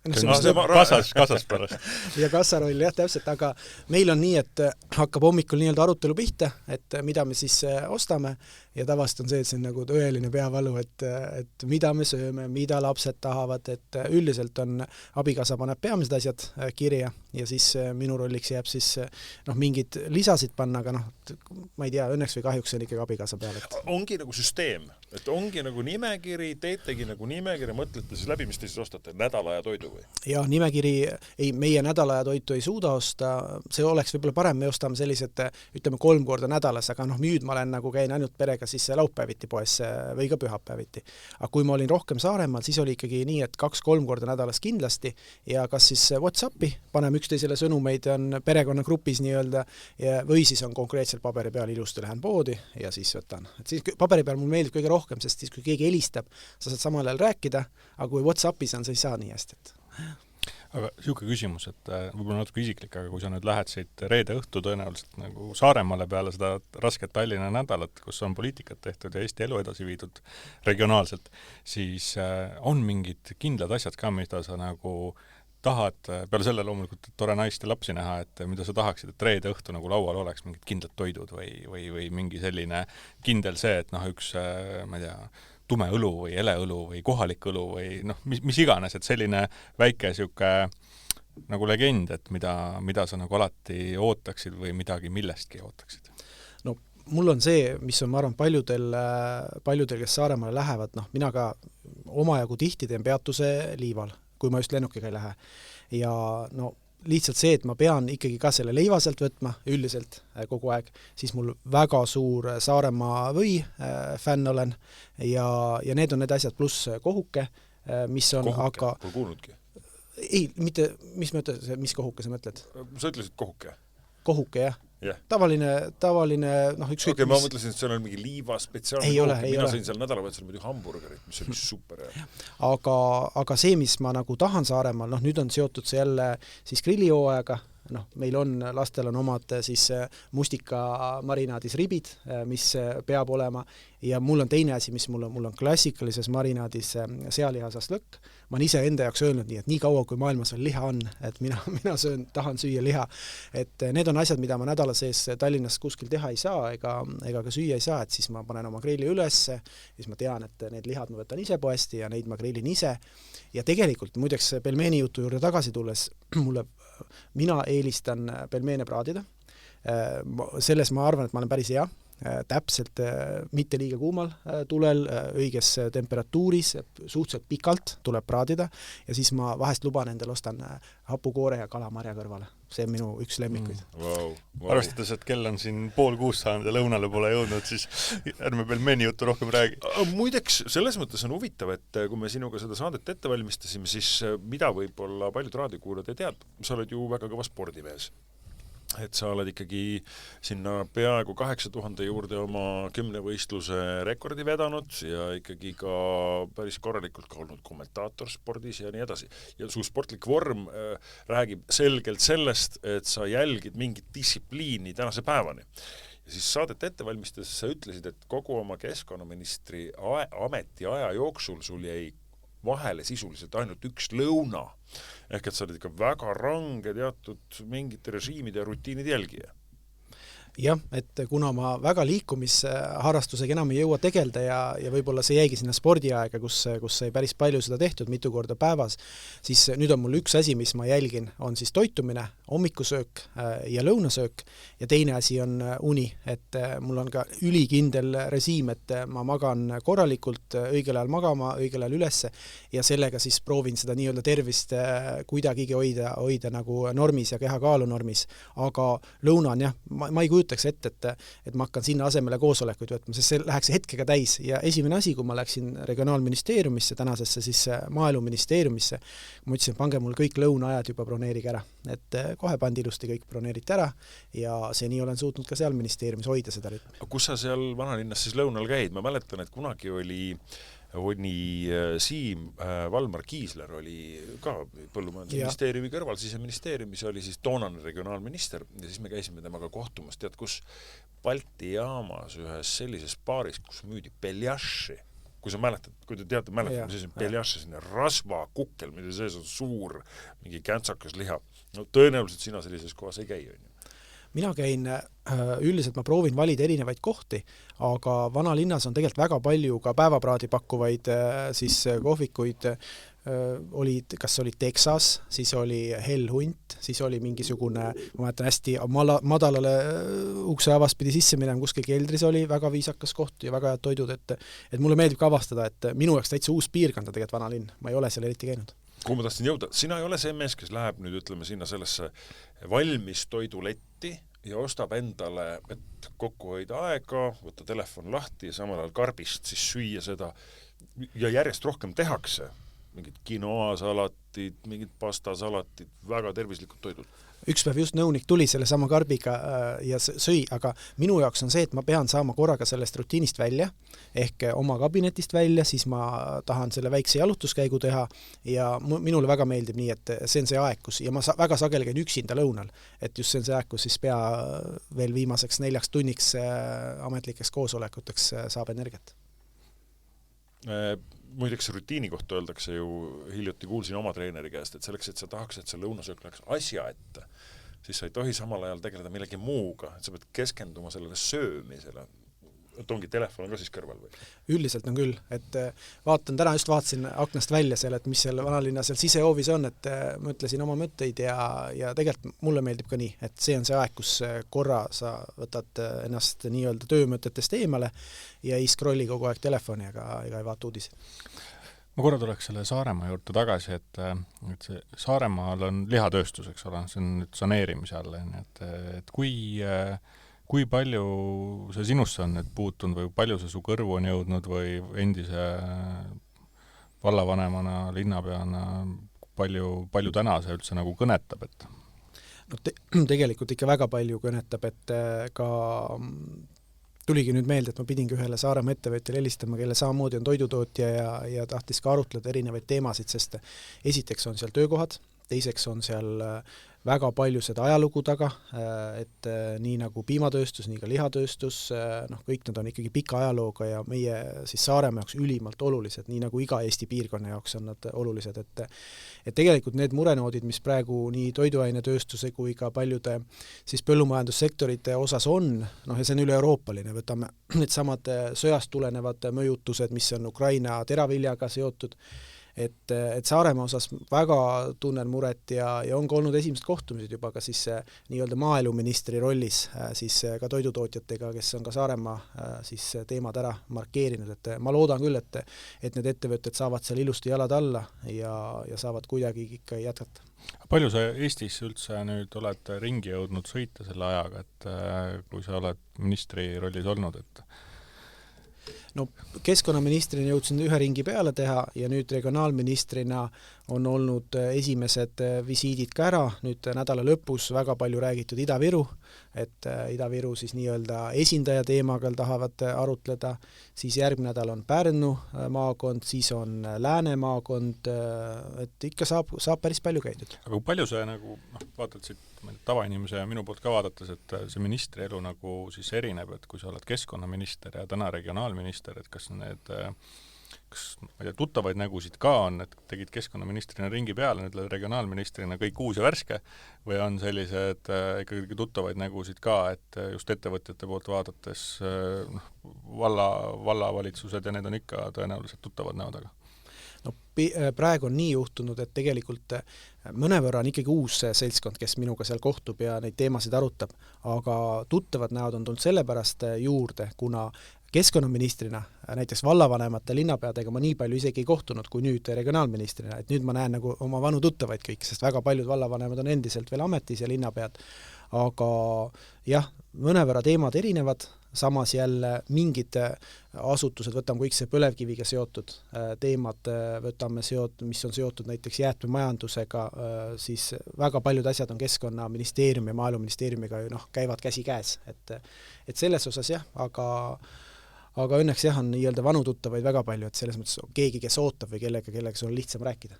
Kassas pärast. Ja kassaroll, jah, täpselt, aga meil on nii, et hakkab hommikul nii-öelda arutelu pihta, et mida me siis ostame ja tavaliselt on see, et see on nagu tõeline peavalu, et mida me sööme, mida lapsed tahavad, et üldiselt on abikaasa paneb peamised asjad kirja ja siis minu rolliks jääb siis mingid lisasid panna, aga ma ei tea, õnneks või kahjuks on ikkagi abikaasa peal. Ongi nagu süsteem, et ongi nagu nimekiri, teetegi nagu nimekiri, mõtlete siis läbi, mis te siis ostate, nädala ja toidu või? Ja nimekiri, meie nädala ja toitu ei suuda osta, see oleks võib-olla parem, me ostame sellised, ütleme 3 korda nädalas, aga nüüd ma olen nagu käin ainult perega siis laupäeviti poes või ka pühapäeviti. Aga kui ma olin rohkem Saaremaal, siis oli ikkagi nii, et 2-3 korda nädalas kindlasti ja kas siis WhatsAppi paneme üksteisele sõnumeid, on perekonnagrupis nii-öelda või siis on konkreetselt paberi peal ilusti lähen poodi ja siis võtan. Et siis paberi peal mul meeldib kõige rohkem, sest siis kui keegi helistab, sa saad samal ajal rääkida, aga kui WhatsAppis on, sa ei saa nii hästi. Aga siuke küsimus, et võib-olla natuke isiklik, aga kui sa nüüd lähed siit reede õhtu tõenäoliselt nagu Saaremaale peale seda rasket Tallinna nädalat, kus on poliitikat tehtud ja Eesti elu edasi viidud regionaalselt, siis on mingid kindlad asjad ka, mida sa nagu tahad, peale selle loomulikult tore naist ja lapsi näha, et mida sa tahaksid, et reede õhtu nagu laual oleks mingid kindlad toidud või mingi selline kindel see, et üks, ma ei tea, tume õlu või eleõlu või kohalik õlu või mis iganes, et selline väike siuke nagu legend, et mida sa nagu alati ootaksid või midagi millestki ootaksid? No mul on see, mis on, ma arvan, paljudel, kes Saaremaale lähevad, mina ka omajagu tihti teen peatuse Liival, kui ma just lennukiga ei lähe. Ja lihtsalt see, et ma pean ikkagi ka selle leiva sealt võtma üldiselt kogu aeg, siis mul väga suur Saaremaa või fänn olen ja need on need asjad pluss kohuke, mis on kohuke, aga... pole kuulnudki? Ei, mitte, mis kohuke sa mõtled? Sa ütlesid kohuke? Kohuke, jah. Yeah. Tavaline ükskõik okay, ma mõtlesin, et seal on mingi liiva spetsiaalne kohuke, mina sõin seal nädalavahetusel muidu hamburgerit, mis oli super hea. Aga see, mis ma nagu tahan Saaremaal, nüüd on seotud see jälle siis grillihooajaga, meil on, lastel on omad siis mustika marinaadis ribid, mis peab olema ja mul on teine asi, mis mul on klassikalises marinaadis sealihasast lõkk. Ma olen ise enda jaoks öelnud nii, et nii kaua, kui maailmas veel liha on, et mina tahan süüa liha. Et need on asjad, mida ma nädala sees Tallinnas kuskil teha ei saa ega ka süüa ei saa, et siis ma panen oma grilli üles, siis ma tean, et need lihad ma võtan ise poesti ja neid ma grillin ise. Ja tegelikult muideks pelmeeni jutu juurde tagasi tulles, mina eelistan pelmeene praadida. Selles ma arvan, et ma olen päris hea. Täpselt mitte liiga kuumal tulel, õiges temperatuuris, suhteliselt pikalt tuleb praadida ja siis ma vahest luban endale ostan hapukoore ja kalamarja kõrvale. See on minu üks lemmikuid. Wow. Arvestades, et kell on siin 5:30 saanud ja lõunale pole jõudnud, siis ärme pelmeeni juttu rohkem räägi. Muideks, selles mõttes on huvitav, et kui me sinuga seda saadet ette valmistasime, siis mida võib-olla paljud raadiokuulajad ei tead, sa oled ju väga kõva spordimees. et sa oled ikkagi sinna peaaegu 8000 juurde oma 10-võistluse rekordi vedanud ja ikkagi ka päris korralikult ka olnud kommentaator spordis ja nii edasi. Ja su sportlik vorm räägib selgelt sellest, et sa jälgid mingit distsipliini tänase päevani. Ja siis saadet ette valmistades sa ütlesid, et kogu oma keskkonnaministri ametiaja jooksul sul jäi vahele sisuliselt ainult üks lõuna. Ehk et sa oled ikka väga range teatud mingite režiimide ja rutiinide jälgija. Jah, et kuna ma väga liikumisharrastusega enam ei jõua tegelda ja võib-olla see jäigi sinna spordiaega, kus sai päris palju seda tehtud mitu korda päevas, siis nüüd on mul üks asi, mis ma jälgin, on siis toitumine, hommikusöök ja lõunasöök ja teine asi on uni, et mul on ka ülikindel režiim, et ma magan korralikult, õigel ajal magama, õigel ajal ülesse ja sellega siis proovin seda nii-öelda tervist kuidagigi hoida nagu normis ja kehakaalu normis, aga lõuna on jah, ma ei kujutaks ette, et ma hakkan sinna asemele koosolekuid võtma, sest see läheks hetkega täis ja esimene asi, kui ma läksin regionaalministeeriumisse, tänasesse siis maaeluministeeriumisse, ma ütlesin, pange mul kõik lõunaajad juba broneerige ära, et kohe pandi ilusti kõik broneeriti ära ja seni olen suutnud ka seal ministeeriumis hoida seda rütmi. Kus sa seal vanalinnas siis lõunal käid? Ma mäletan, et kunagi oli Siim Valmar Kiisler oli ka põllumajandusministeeriumi kõrval, siseministeeriumis oli siis toonane regionaalminister ja siis me käisime temaga kohtumas, tead kus Balti jaamas ühes sellises baaris, kus müüdi beljaši, kui sa mäletad, kui te teate, siis on beljaši selline rasvakukkel, mille sees on suur mingi käntsakas liha. No tõenäoliselt sina sellises kohas ei käi, on ju? Mina käin, üldiselt ma proovin valida erinevaid kohti, aga vanalinnas on tegelikult väga palju ka päevapraadi pakkuvaid siis kohvikuid, kas oli Texas, siis oli Hell Hunt, siis oli mingisugune, ma mäletan hästi madalale ukse avaspidi sisse minema, kuskil keldris oli väga viisakas koht ja väga head toidud, et mulle meeldib ka avastada, et minu jaoks täitsa uus piirkond on tegelikult vanalinn, ma ei ole seal eriti käinud. Kuhu ma tahtsin jõuda? Sina ei ole see mees, kes läheb nüüd, ütleme, sinna sellesse valmis toiduletti ja ostab endale, et kokku hoida aega, võtta telefon lahti ja samal ajal karbist siis süüa seda ja järjest rohkem tehakse. Mingid quinoa-salatid, mingid pastasalatid, väga tervislikud toidud. Üks päev just nõunik tuli selle sama karbiga ja sõi, aga minu jaoks on see, et ma pean saama korraga sellest rutiinist välja, ehk oma kabinetist välja, siis ma tahan selle väikse jalutuskäigu teha ja minule väga meeldib nii, et see on see aeg, kus, ja ma väga sageli käin üksinda lõunal, et just see on see aeg, kus siis pea veel viimaseks 4 tunniks ametlikeks koosolekuteks saab energiat. Muideks rutiini kohta öeldakse ju, hiljuti kuulsin oma treeneri käest, et selleks, et sa tahaks, et see lõunasöök läheks asja ette, siis sa ei tohi samal ajal tegeleda millegi muuga, et sa pead keskenduma sellele söömisele. Et ongi telefon ka siis kõrval või? Üldiselt on küll, et täna just vaatasin aknast välja seal, et mis seal vanalinna seal sisehoovis on, et mõtlesin oma mõtteid ja tegelikult mulle meeldib ka nii, et see on see aeg, kus korra sa võtad ennast nii-öelda töömõtetest eemale ja ei scrolli kogu aeg telefoni ega ei vaata uudisi. Ma korra tuleks selle Saaremaa juurde tagasi, et see Saaremaal on lihatööstus, eks ole, see on nüüd saneerimise all, et kui palju see sinusse on nüüd puutunud või palju see su kõrvu on jõudnud või endise vallavanemana, linnapeana, palju täna see üldse nagu kõnetab, et? No tegelikult ikka väga palju kõnetab, et ka tuligi nüüd meelde, et ma pidingi ühele Saaremaa ettevõtjale helistama, kelle samamoodi on toidutootja ja tahtis ka arutleda erinevaid teemasid, sest esiteks on seal töökohad, teiseks on seal väga palju seda ajalugu taga, et nii nagu piimatööstus, nii ka lihatööstus, kõik need on ikkagi pika ajalooga ja meie siis Saaremaa jaoks ülimalt olulised, nii nagu iga Eesti piirkonna jaoks on nad olulised, et tegelikult need murenoodid, mis praegu nii toiduainetööstuse kui ka paljude siis põllumajandussektorite osas on, ja see on üle-euroopaline, võtame need samad sõjast tulenevad mõjutused, mis on Ukraina teraviljaga seotud, et Saaremaa osas väga tunnen muret ja on ka olnud esimesed kohtumised juba ka siis nii-öelda maaeluministri rollis siis ka toidutootjatega, kes on ka Saaremaa siis teemad ära markeerinud, et ma loodan küll, et need ettevõtted saavad seal ilusti jalad alla ja saavad kuidagi ikka jätkata. Palju sa Eestis üldse nüüd oled ringi jõudnud sõita selle ajaga, et kui sa oled ministri rollis olnud, et No keskkonnaministrina jõudsin ühe ringi peale teha ja nüüd regionaalministrina on olnud esimesed visiidid ka ära, nüüd nädala lõpus väga palju räägitud Ida-Viru, et Ida-Viru siis nii-öelda esindaja teemaga tahavad arutleda, siis järgmine nädal on Pärnu maakond, siis on Lääne maakond, et ikka saab päris palju käidud. Aga kui palju see nagu, vaatad siit tavainimese ja minu poolt ka vaadates, et see ministri elu nagu siis erineb, et kui sa oled keskkonnaminister ja täna regionaalminister, et kas need ma ei tea, tuttavaid nägusid ka on, et tegid keskkonnaministrina ringi peale, nüüd oled regionaalministrina kõik uus ja värske, või on sellised ikkagi tuttavaid nägusid ka, et just ettevõtjate poolt vaadates vallavalitsused ja need on ikka tõenäoliselt tuttavad näod, aga? No praegu on nii juhtunud, et tegelikult mõnevõrra on ikkagi uus seltskond, kes minuga seal kohtub ja neid teemasid arutab, aga tuttavad näod on tulnud sellepärast juurde, kuna keskkonnaministrina, näiteks vallavanemate linnapeadega ma nii palju isegi ei kohtunud kui nüüd regionaalministrina, et nüüd ma näen nagu oma vanu tuttavaid kõik, sest väga paljud vallavanemad on endiselt veel ametis ja linnapead, aga jah, mõnevõrra teemad erinevad, samas jälle mingid asutused, võtame kõik see põlevkiviga seotud teemad, võtame mis on seotud näiteks jäätmemajandusega, siis väga paljud asjad on Keskkonnaministeeriumi ja Maaeluministeeriumiga käivad käsi käes, et selles osas jah, aga õnneks jah, on nii-öelda vanu tuttavaid väga palju, et selles mõttes keegi, kes ootab või kellega sul on lihtsam rääkida.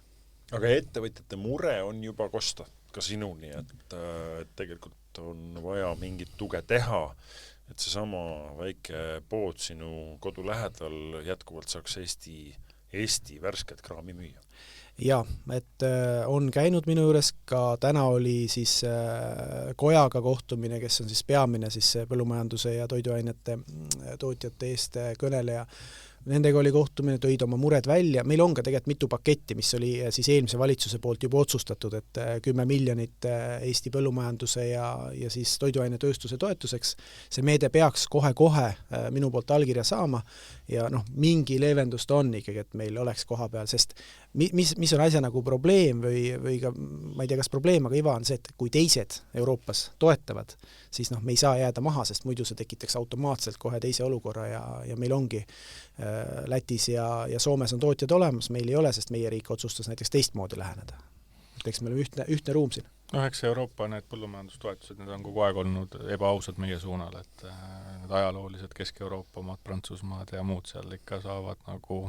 Aga ettevõtjate mure on juba kosta ka sinuni, et tegelikult on vaja mingit tuge teha, et seesama väike pood sinu kodu lähedal jätkuvalt saaks Eesti värsket kraami müüa. Ja, et on käinud minu juures, ka täna oli siis Kojaga kohtumine, kes on siis peamine siis põllumajanduse ja toiduainete tootjate eest kõneleja. Nendega oli kohtumine, tõid oma mured välja. Meil on ka tegelikult mitu paketti, mis oli siis eelmise valitsuse poolt juba otsustatud, et 10 miljonit Eesti põllumajanduse ja siis toiduainetööstuse toetuseks. See meede peaks kohe minu poolt allkirja saama ja mingi leevendust on ikkagi, et meil oleks koha peal, sest mis on asja nagu probleem või ka, ma ei tea, kas probleem, aga iva on see, et kui teised Euroopas toetavad, siis me ei saa jääda maha, sest muidu see tekitaks automaatselt kohe teise olukorra ja meil ongi Lätis ja Soomes on tootjad olemas, meil ei ole, sest meie riik otsustas näiteks teistmoodi läheneda. Eks meil on ühtne ruum siin. Eks Euroopa need põllumajandustoetused, need on kogu aeg olnud ebaausad meie suunal, et need ajaloolised Kesk-Euroopa omad, Prantsusmaad ja muud seal ikka saavad nagu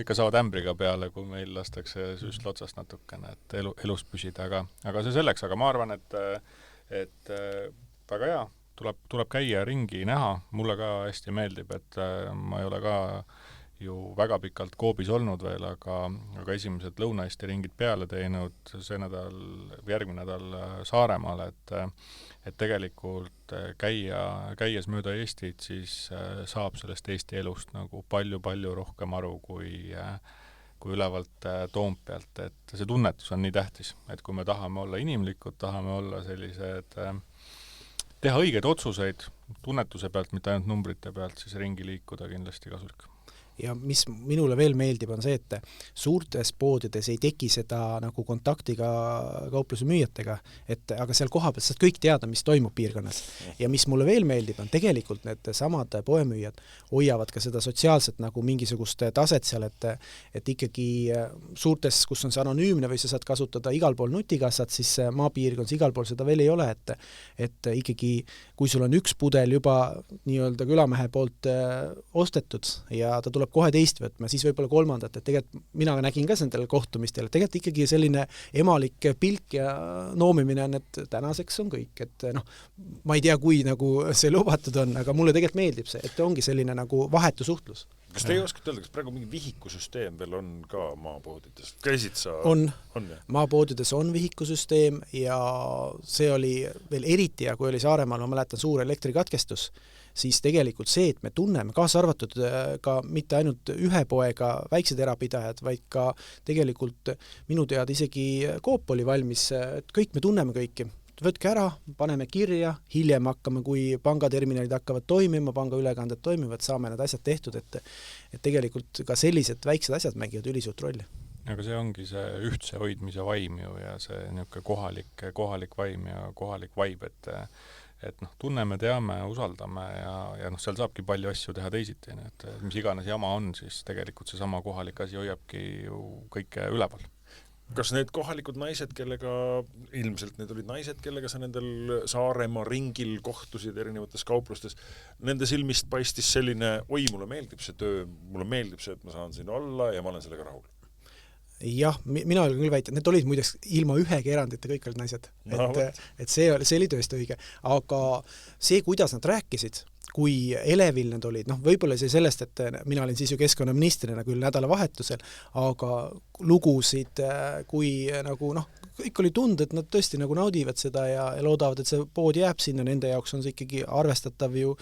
ikka saavad ämbriga peale, kui meil lastakse süstl otsast natukene, et elus püsida, aga see selleks, aga ma arvan, et väga hea, tuleb käia ringi, näha, mulle ka hästi meeldib, et ma ei ole ka ju väga pikalt Coopis olnud veel, aga esimesed Lõuna-Eesti ringid peale teinud see nädal või järgmine nädal Saaremaal, et tegelikult käies mööda Eestit, siis saab sellest Eesti elust nagu palju rohkem aru kui ülevalt Toompealt, et see tunnetus on nii tähtis, et kui me tahame olla inimlikud, tahame olla sellised teha õigeid otsuseid tunnetuse pealt, mitte ainult numbrite pealt, siis ringi liikuda kindlasti kasulik. Ja mis minule veel meeldib, on see, et suurtes poodides ei teki seda nagu kontaktiga kaupluse müüjatega, aga seal kohapeal saad kõik teada, mis toimub piirkonnas. Ja mis mulle veel meeldib, on tegelikult need samad poemüüjad hoiavad ka seda sotsiaalset nagu mingisugust taset seal, et ikkagi suurtes, kus on see anonüümne või sa saad kasutada igal pool nutikassat, siis maapiirkonnas igal pool seda veel ei ole, et ikkagi kui sul on üks pudel juba nii-öelda külamehe poolt ostetud ja ta tuleb kohe teist võtma, siis võib-olla kolmandat, et tegelikult mina nägin ka nendel kohtumistel, et tegelikult ikkagi selline emalik pilk ja noomimine on, et tänaseks on kõik, et ma ei tea, kui nagu see lubatud on, aga mulle tegelikult meeldib see, et ongi selline nagu vahetu suhtlus. Kas te ei oskate öelda, kas praegu mingi vihikusüsteem veel on ka maapoodides? Käisid sa? On. Maapoodides on vihikusüsteem ja see oli veel eriti ja kui oli Saaremaal, ma mäletan, suur elektrikatkestus, siis tegelikult see, et me tunneme, kaasa arvatud ka mitte ainult ühe poega väiksed erapidajad, vaid ka tegelikult minu teada isegi Coop oli valmis, et kõik me tunneme kõiki. Võtke ära, paneme kirja, hiljem hakkame, kui pangaterminalid hakkavad toimima, pangaülekanded toimivad, saame need asjad tehtud, et tegelikult ka sellised väiksed asjad mängivad ülisuurt rolli. Aga see ongi see ühtse hoidmise vaim ju ja see niisugune kohalik vaim ja kohalik vaib, et noh, tunneme, teame, usaldame ja noh, seal saabki palju asju teha teisiti, nii et mis iganes jama on, siis tegelikult seesama kohalik asi hoiabki ju kõike üleval. Kas need kohalikud naised, kellega, ilmselt need olid naised, kellega sa nendel Saaremaa ringil kohtusid erinevates kauplustes, nende silmist paistis selline, oi, mulle meeldib see töö, mulle meeldib see, et ma saan siin olla ja ma olen sellega rahul? Jah, mina olen küll väita, need olid muideks ilma ühegi erandita kõik olid naised. Et see oli tõesti õige. Aga see, kuidas nad rääkisid, kui elevil need olid, noh, võib-olla see sellest, et mina olin siis ju keskkonnaministrina küll nädalavahetusel, aga lugusid, kui nagu, noh, kõik oli tunda, et nad tõesti nagu naudivad seda ja loodavad, et see pood jääb sinna, nende jaoks on see ikkagi arvestatav ju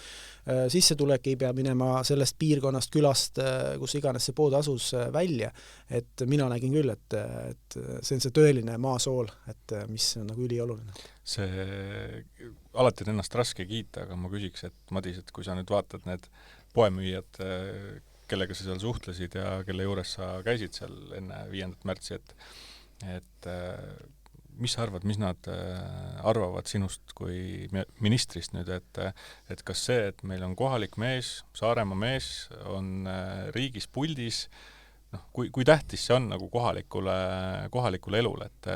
sissetulek, ei pea minema sellest piirkonnast, külast, kus iganes see pood asus välja. Et mina nägin küll, et see on see tõeline maasool, et mis on nagu ülioluline. See alati on ennast raske kiita, aga ma küsiks, et Madis, et kui sa nüüd vaatad need poemüüjad, kellega sa seal suhtlesid ja kelle juures sa käisid seal enne 5. märtsi, et mis sa arvad, mis nad arvavad sinust kui ministrist nüüd, et kas see, et meil on kohalik mees, Saaremaa mees, on riigis puldis, noh, kui tähtis see on nagu kohalikule elule, et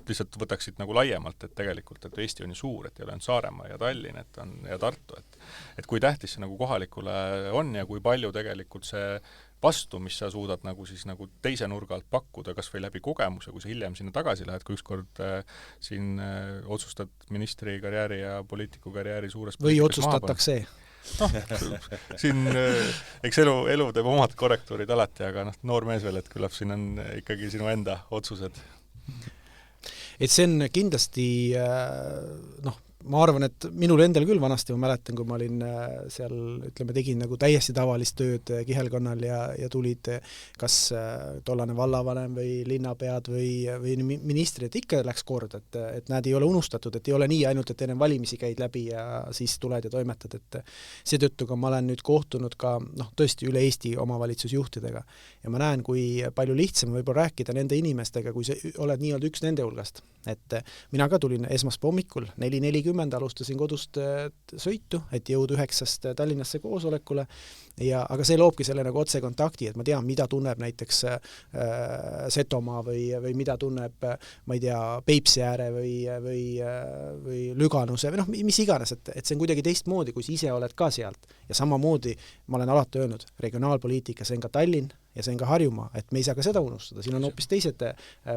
lihtsalt võtaksid nagu laiemalt, et tegelikult, et Eesti on ju suur, et ei ole ainult Saaremaa ja Tallinn, et on ja Tartu, et kui tähtis see nagu kohalikule on ja kui palju tegelikult see vastu, mis sa suudad nagu siis nagu teise nurga alt pakkuda, kas või läbi kogemuse, kui sa hiljem sinna tagasi lähed, kui ükskord siin otsustad ministri karjääri ja poliitiku karjääri suures või otsustatakse? Noh, siin eks elu teeb omad korrektuurid alati, aga noh, noor mees veel, et küllap siin on ikkagi sinu enda otsused. Et see on kindlasti, noh, ma arvan, et minul endal küll vanasti, ma mäletan, kui ma olin seal, ütleme, tegin nagu täiesti tavalist tööd Kihelkonnal ja tulid kas tollane vallavanem või linnapead või ministrid, ikka läks kord, et nad ei ole unustatud, et ei ole nii ainult, et enne valimisi käid läbi ja siis tuled ja toimetad, et seetõttu ka ma olen nüüd kohtunud ka, noh, tõesti üle Eesti omavalitsusjuhtidega ja ma näen, kui palju lihtsam võib-olla rääkida nende inimestega, kui sa oled nii-öelda üks nende hulgast. Et mina ka tulin esmaspäeva hommikul 4:40 alustasin kodust sõitu, et jõuda 9 Tallinnasse koosolekule, aga see loobki selle nagu otsekontakti, et ma tean, mida tunneb näiteks Setomaa või mida tunneb, ma ei tea, Peipsiääre või Lüganuse või noh, mis iganes, et see on kuidagi teistmoodi, kui sa ise oled ka sealt. Ja samamoodi ma olen alati öelnud, regionaalpoliitika, see on ka Tallinn ja see on ka Harjumaa, et me ei saa ka seda unustada, siin on hoopis teised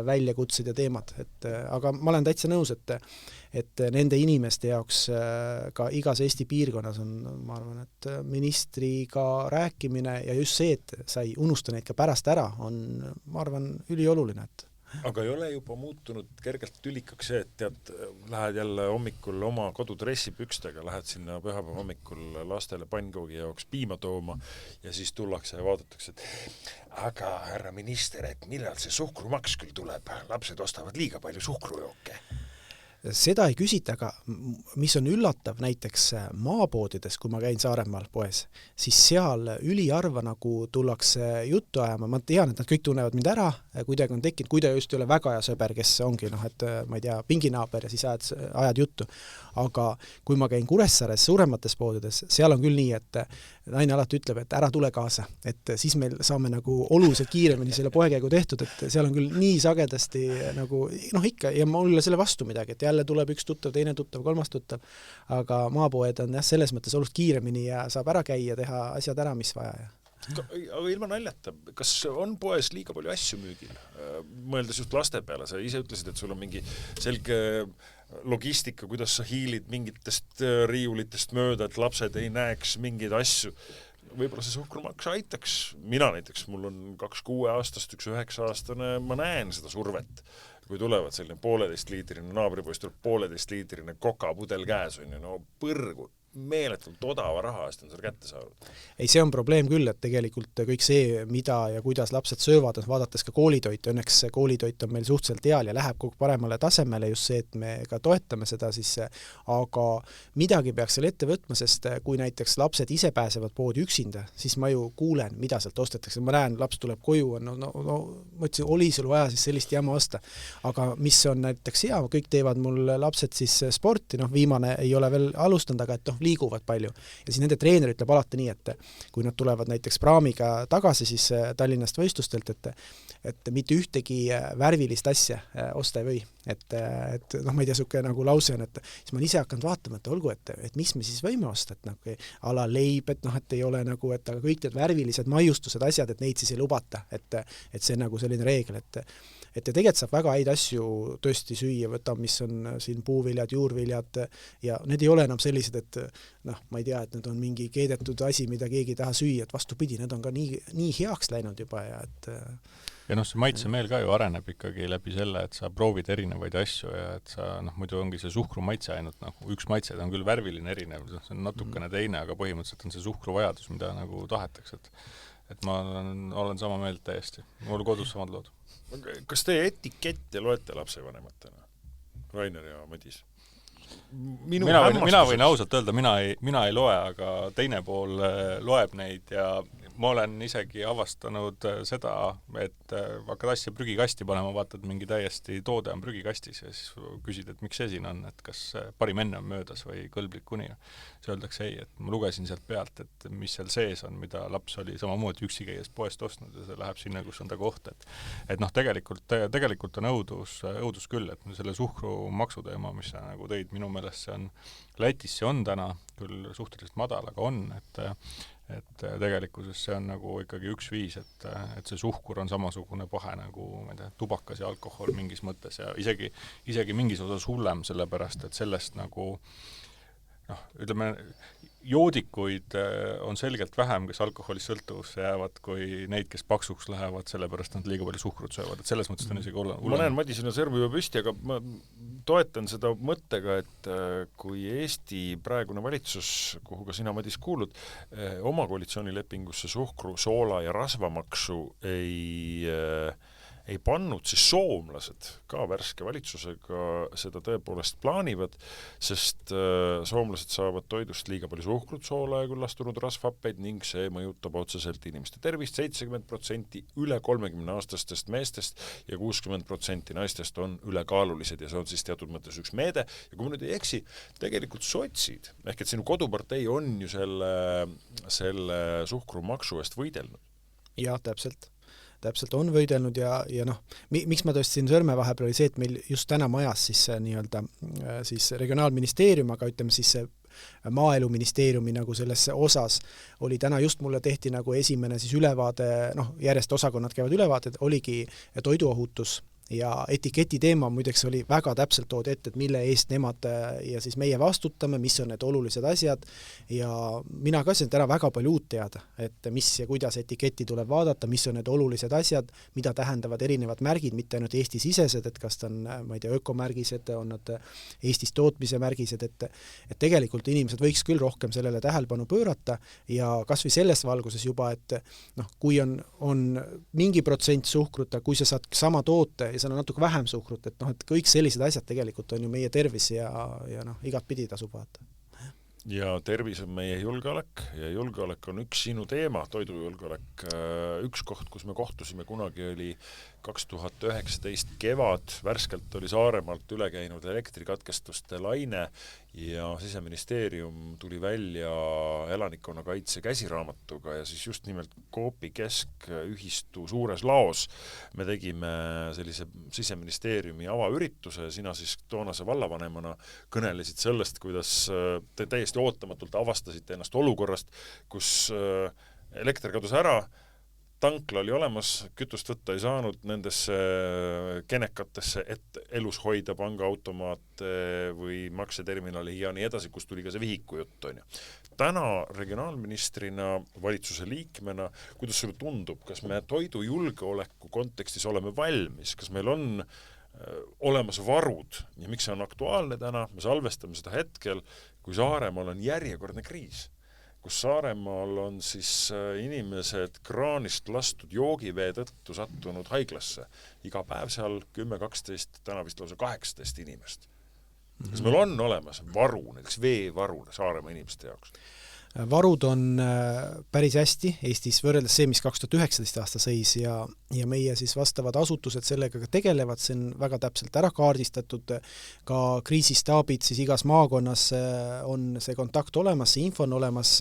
väljakutsed ja teemad, aga ma olen täitsa nõus, et nende inimeste jaoks ka igas Eesti piirkonnas on, ma arvan, et ministriga rääkimine ja just see, et sa ei unusta neid ka pärast ära, on, ma arvan, ülioluline, et aga ei ole juba muutunud kergelt tülikaks see, et tead, lähed jälle hommikul oma kodudressipükstega, lähed sinna pühapäeva hommikul lastele pannkoogi jaoks piima tooma ja siis tullakse ja vaadatakse, et aga härra minister, et millal see suhkrumaks küll tuleb? Lapsed ostavad liiga palju suhkrujooke. Seda ei küsita, aga mis on üllatav näiteks maapoodides, kui ma käin Saaremaal poes, siis seal üliharva nagu tullakse juttu ajama, ma tean, et nad kõik tunnevad mind ära, kuidagi on tekkinud, kui ta just ei ole väga hea sõber, kes ongi, noh, et ma ei tea, pinginaaber ja siis ajad juttu. Aga kui ma käin Kuressaares suuremates poodides, seal on küll nii, et naine alati ütleb, et ära tule kaasa, et siis meil saame nagu oluliselt kiiremini selle poekäigu tehtud, et seal on küll nii sagedasti nagu, noh ikka, ja mulle selle vastu midagi, et jälle tuleb üks tuttav, teine tuttav, kolmas tuttav, aga maapoed on jah, selles mõttes oluliselt kiiremini ja saab ära käia, teha asjad ära, mis vaja. Aga ilma naljata, kas on poes liiga palju asju müügil? Mõeldes just laste peale, sa ise ütlesid, et sul on mingi selge logistika, kuidas sa hiilid mingitest riiulitest mööda, et lapsed ei näeks mingeid asju. Võib-olla see suhkrumaks aitaks. Mina näiteks, mul on 2 6-aastast, 1 9-aastane, ma näen seda survet, kui tulevad selline 1,5-liitrine, naabripoist tuleb 1,5-liitrine kokapudel käes on ja no põrgu. meeletult odava raha eest on selle kätte saanud. Ei, see on probleem küll, et tegelikult kõik see, mida ja kuidas lapsed söövad, vaadates ka koolitoitu, õnneks koolitoit on meil suhteliselt heal ja läheb kogu paremale tasemele just see, et me ka toetame seda, siis aga midagi peaks seal ette võtma, sest kui näiteks lapsed ise pääsevad poodi üksinda, siis ma ju kuulen, mida sealt ostetakse. Ma näen, laps tuleb koju, ma ütlesin, oli sul vaja siis sellist jama osta. Aga mis on näiteks hea, kõik teevad mul lapsed siis sporti, viimane ei ole veel alustanud, aga et liiguvad palju. Ja siis nende treener ütleb alati nii, et kui nad tulevad näiteks praamiga tagasi siis Tallinnast võistlustelt, et mitte ühtegi värvilist asja osta ei või. Et ma ei tea, suke nagu lause on, et siis ma olen ise hakanud vaatama, et olgu, et mis me siis võime osta, et nagu ala leib, et et ei ole nagu, et aga kõik need värvilised maiustused, asjad, et neid siis ei lubata, et see on nagu selline reegel, et tegelikult saab väga häid asju tõesti süüa, võtta, mis on siin puuviljad, juurviljad ja need ei ole enam sellised, et ma ei tea, et need on mingi keedetud asi, mida keegi ei taha süüa, et vastupidi, need on ka nii heaks läinud juba ja ja see maitsemeel ka ju areneb ikkagi läbi selle, et sa proovid erinevaid asju ja et sa, muidu ongi see suhkru maitse ainult, üks maitse on küll värviline erinev, see on natukene teine, aga põhimõtteliselt on see suhkruvajadus, mida nagu tahetakse, et ma olen sama meelt täiesti. Mul kodus samad lood. Kas teie etikette loete lapsevanematena? Rainer ja Madis? Mina võin ausalt öelda, mina ei loe, aga teine pool loeb neid ja ma olen isegi avastanud seda, et hakkad asja prügikasti panema, vaatad mingi täiesti toode on prügikastis ja siis küsid, et miks see siin on, et kas parim enne on möödas või kõlblik kuni. See öeldakse ei, et ma lugesin sealt pealt, et mis seal sees on, mida laps oli samamoodi üksi käies poest ostnud ja see läheb sinna, kus on ta koht. Et tegelikult on õudus küll, et selle suhkrumaksu teema, mis sa nagu tõid, minu meelest see on Lätis see on täna küll suhteliselt madal, aga on, et tegelikkuses see on nagu ikkagi üks viis, et see suhkur on samasugune pahe nagu tubakas ja alkohol mingis mõttes ja isegi mingis osas hullem, sellepärast, et sellest nagu ütleme, joodikuid on selgelt vähem, kes alkoholist sõltuvusse jäävad, kui neid, kes paksuks lähevad, sellepärast nad liiga palju suhkrut söövad, et selles mõttes on isegi hullem. Ma näen Madisena sõrmu juba püsti, aga ma toetan seda mõttega, et kui Eesti praegune valitsus, kuhu ka sina, Madis, kuulud, oma koalitsioonilepingusse suhkru, soola ja rasvamaksu ei pannud, siis soomlased ka värske valitsusega seda tõepoolest plaanivad, sest soomlased saavad toidust liiga palju suhkrut, soola ja küllastunud rasvhappeid ning see mõjutab otseselt inimeste tervist. 70% üle 30-aastastest meestest ja 60% naistest on ülekaalulised ja see on siis teatud mõttes üks meede. Ja kui ma nüüd ei eksi, tegelikult sotsid, ehk et sinu kodupartei on ju selle suhkrumaksu eest võidelnud. Jah, täpselt on võidelnud ja miks ma tõstsin sõrme vahepeal oli see, et meil just täna majas siis regionaalministeerium, aga ütleme siis maaeluministeeriumi nagu selles osas oli täna just mulle tehti nagu esimene siis ülevaade, järjest osakonnad käivad ülevaated, oligi toiduohutus ja etiketi teema muideks oli väga täpselt toodi ette, et mille eest nemad ja siis meie vastutame, mis on need olulised asjad ja mina ka siin täna väga palju uut teada, et mis ja kuidas etiketi tuleb vaadata, mis on need olulised asjad, mida tähendavad erinevad märgid, mitte ainult Eesti-sisesed, et kas ta on, ma ei tea, ökomärgised, on nad Eestis tootmise märgised, et tegelikult inimesed võiks küll rohkem sellele tähelepanu pöörata ja kas või selles valguses juba, et kui on mingi protsent suhkruta, kui sa saad sama toote ja seal on natuke vähem suhkrut, et kõik sellised asjad tegelikult on ju meie tervis ja igat pidi tasub vaata. Ja tervis on meie julgeolek ja julgeolek on üks sinu teema, toidujulgeolek. Üks koht, kus me kohtusime kunagi oli 2019 kevad, värskelt oli Saaremaalt üle käinud elektrikatkestuste laine ja Siseministeerium tuli välja elanikkonnakaitse käsiraamatuga ja siis just nimelt Coopi keskühistu suures laos me tegime sellise Siseministeeriumi avaürituse, sina siis toonase vallavanemana kõnelesid sellest, kuidas te täiesti ootamatult avastasite ennast olukorrast, kus elekter kadus ära, tankla oli olemas, kütust võtta ei saanud nendesse kenekatesse, et elus hoida pangaautomaate või makseterminali ja nii edasi, kus tuli ka see vihiku jutt. Täna regionaalministrina, valitsuse liikmena, kuidas sulle tundub, kas me toidujulgeoleku kontekstis oleme valmis, kas meil on olemas varud ja miks see on aktuaalne täna, me salvestame seda hetkel, kui Saaremaal on järjekordne kriis, kus Saaremaal on siis inimesed kraanist lastud joogivee tõttu sattunud haiglasse. Iga päev seal 10-12, täna vist lausa 18 inimest. Kas meil on olemas varu, näiteks veevaru Saaremaa inimeste jaoks? Varud on päris hästi Eestis võrreldes see, mis 2019 aasta seis ja meie siis vastavad asutused sellega ka tegelevad, see on väga täpselt ära kaardistatud, ka kriisistaabid siis igas maakonnas on see kontakt olemas, see info on olemas,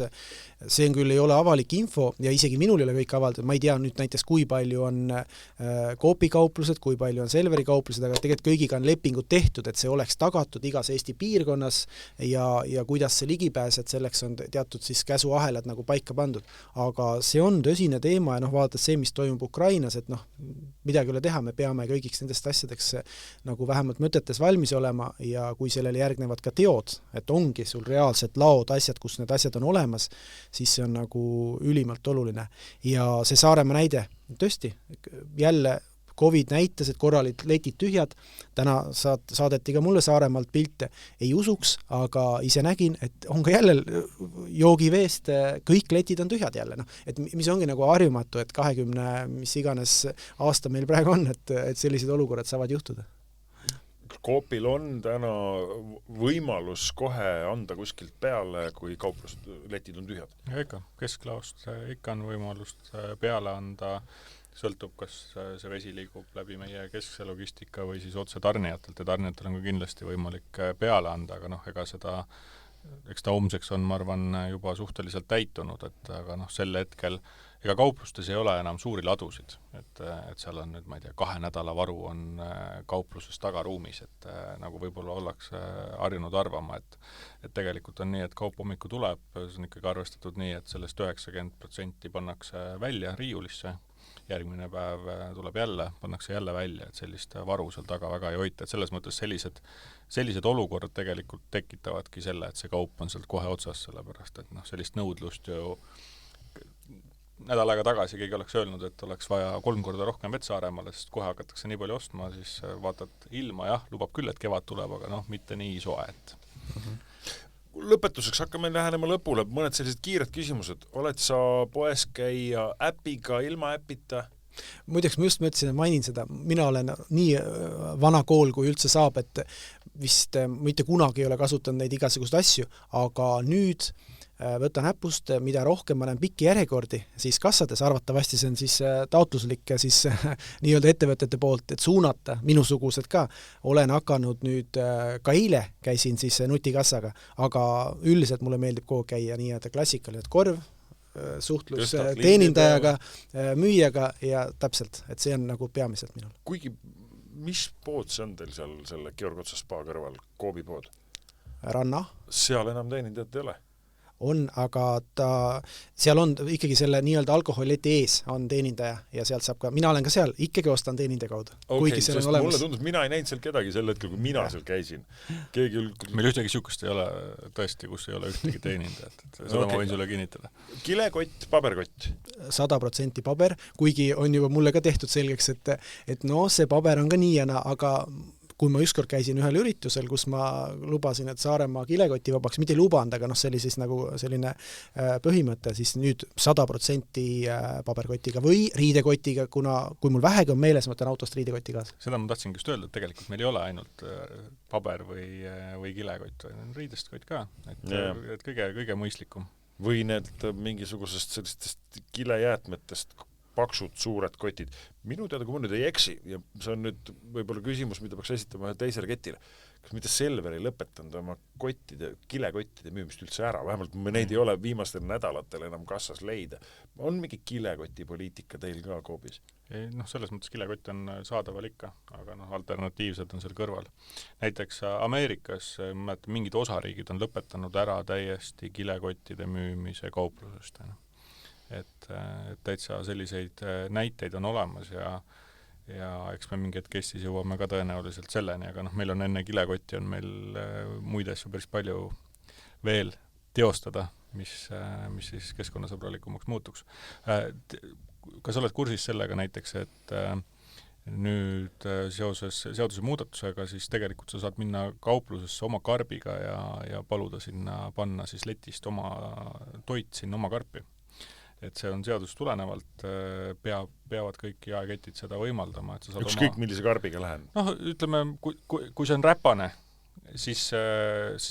see on küll ei ole avalik info ja isegi minul ei ole kõik avaldatud, ma ei tea nüüd näiteks kui palju on Coopi kauplused, kui palju on Selveri kauplused, aga tegelikult kõigiga on lepingud tehtud, et see oleks tagatud igas Eesti piirkonnas ja kuidas see ligipääs, et selleks on teatud siis käsuahelad nagu paika pandud. Aga see on tõsine teema ja vaadates see, mis toimub Ukrainas, et midagi ei ole teha, me peame kõigiks nendest asjadeks nagu vähemalt mõtetes valmis olema ja kui sellele järgnevad ka teod, et ongi sul reaalselt laod, asjad, kus need asjad on olemas, siis see on nagu ülimalt oluline. Ja see Saaremaa näide, tõesti, jälle COVID näitas, et korra olid letid tühjad, täna saadeti ka mulle Saaremaalt pilte, ei usuks, aga ise nägin, et on ka jälle joogiveest, kõik letid on tühjad jälle, et mis ongi nagu harjumatu, et 20, mis iganes aasta meil praegu on, et sellised olukorrad saavad juhtuda. Coopil on täna võimalus kohe anda kuskilt peale, kui kauplused letid on tühjad? Ja ikka, kesklaost ikka on võimalust peale anda, sõltub, kas see vesi liigub läbi meie keskse logistika või siis otse tarnijatelt ja tarnijatel on ka kindlasti võimalik peale anda, aga ega seda, eks ta homseks on, ma arvan, juba suhteliselt täitunud, et aga sel hetkel ega kauplustes ei ole enam suuri ladusid, et seal on nüüd, ma ei tea, 2 nädala varu on kaupluses tagaruumis, et nagu võib-olla ollakse harjunud arvama, et tegelikult on nii, et kaup hommiku tuleb, see on ikkagi arvestatud nii, et sellest 90% pannakse välja riiulisse, järgmine päev tuleb jälle, pannakse jälle välja, et sellist varu seal taga väga ei hoita, et selles mõttes sellised olukorrad tegelikult tekitavadki selle, et see kaup on sealt kohe otsas, sellepärast, et sellist nõudlust ju nädal aega tagasi keegi oleks öelnud, et oleks vaja 3 korda rohkem vett Saaremaale, sest kohe hakatakse nii palju ostma, siis vaatad ilma, jah, lubab küll, et kevad tuleb, aga mitte nii soe, et Lõpetuseks hakkame lähenema lõpule, mõned sellised kiired küsimused. Oled sa poes käia äpiga, ilma äpita? Muideks ma just mõtlesin, mainin seda, mina olen nii vana kool, kui üldse saab, et vist mitte kunagi ei ole kasutanud neid igasugust asju, aga nüüd võtan äpust, mida rohkem ma näen pikki järjekordi, siis kassades arvatavasti see on siis taotluslik siis nii-öelda ettevõtete poolt, et suunata minusugused ka. Olen hakanud nüüd, ka eile käisin siis nutikassaga, aga üldiselt mulle meeldib kogu käia nii-öelda klassikalised korv, suhtlus teenindajaga, müüjaga ja täpselt, et see on nagu peamiselt minul. Kuigi, mis pood see on teil seal selle Georg Otsa spa kõrval, Coopi pood? Ranna. Seal enam teenindajat ei ole? On, aga seal on ikkagi selle nii-öelda alkoholileti ees on teenindaja ja sealt saab ka, mina olen ka seal, ikkagi ostan teenindaja kaudu. Okay, sest mulle tundus, mina ei näinud seal kedagi sel hetkel, kui mina seal käisin. Meil ühtegi sihukest ei ole tõesti, kus ei ole ühtegi teenindajat. Seda ma võin sulle kinnitada. Kilekott, paberkott? 100% paber, kuigi on juba mulle ka tehtud selgeks, et see paber on ka nii jana, aga kui ma ükskord käisin ühel üritusel, kus ma lubasin, et Saaremaa kilekoti vabaks, mitte ei lubanud, aga see oli siis nagu selline põhimõte, siis nüüd 100% paberkotiga või riidekotiga, kui mul vähegi on meeles, ma võtan autost riidekoti kaasa. Seda ma tahtsin just öelda, et tegelikult meil ei ole ainult paber või kilekott, vaid on riidest kott ka, et kõige mõistlikum. Või need mingisugusest sellistest kilejäätmetest paksud, suured kotid. Minu teada, kui ma nüüd ei eksi, ja see on nüüd võib-olla küsimus, mida peaks esitama ühe teisele ketile, kas mitte Selver ei lõpetanud oma kilekottide müümist üldse ära, vähemalt neid ei ole viimastel nädalatel enam kassas leida. On mingi kilekoti poliitika teil ka Coopis? Selles mõttes kilekott on saadaval ikka, aga alternatiivsed on seal kõrval. Näiteks Ameerikas mingid osariigid on lõpetanud ära täiesti kilekottide müümise kauplusest. Et täitsa selliseid näiteid on olemas ja eks me mingi hetk Eestis jõuame ka tõenäoliselt selleni, aga meil on enne kilekotti on meil muid asju päris palju veel teostada, mis siis keskkonnasõbralikumaks muutuks. Kas oled kursis sellega näiteks, nüüd seoses seaduse muudatusega siis tegelikult sa saad minna kauplusesse oma karbiga ja paluda sinna panna siis letist oma toit sinna oma karpi. Et see on seadus tulenevalt, peavad kõik jaeketid seda võimaldama, et sa saad ükskõik millise karbiga lähen. Ütleme, kui see on räpane, siis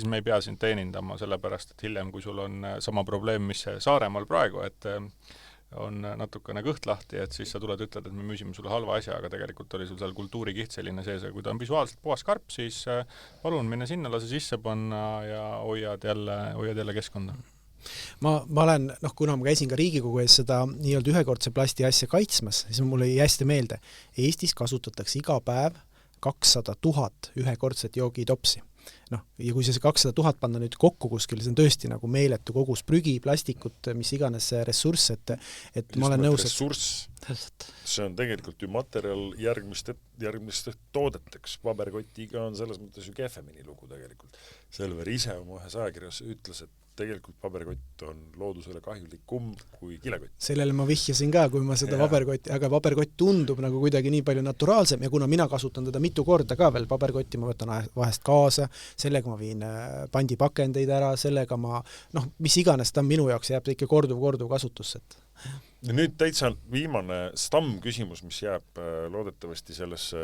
me ei pea sind teenindama, sellepärast, et hiljem, kui sul on sama probleem, mis Saaremaal praegu, et on natukene kõht lahti, et siis sa tuled ütled, et me müüsime sulle halva asja, aga tegelikult oli sul seal kultuurikiht selline sees, ja kui ta on visuaalselt puhas karp, siis palun minne sinna, lase sisse panna ja hoiad jälle keskkonda. Ma olen, kuna ma käisin ka Riigikogu ees seda nii-öelda ühekordse plasti asja kaitsmas, siis mulle jäi hästi meelde, Eestis kasutatakse iga päev 200 000 ühekordset joogitopsi. Ja kui see 200 000 panna nüüd kokku kuskil, see on tõesti nagu meeletu kogus prügi, plastikut, mis iganes ressurss, et ma olen nõus, ressurss, see on tegelikult ju materjal järgmiste toodeteks. Paberkotiga on selles mõttes ju kehvemini lugu tegelikult. Selver ise oma ühes ajakirjas ütles, et tegelikult paberkott on loodusele kahjulikum kui kilekott. Sellele ma vihjasin ka, kui ma seda paberkotti, aga paberkott tundub nagu kuidagi nii palju naturaalsem ja kuna mina kasutan teda mitu korda ka veel paberkotti, ma võtan vahest kaasa, sellega ma viin pandipakendeid ära, sellega ma, mis iganes ta minu jaoks jääb ikka korduv kasutusse. Ja nüüd täitsa viimane stamm küsimus, mis jääb loodetavasti sellesse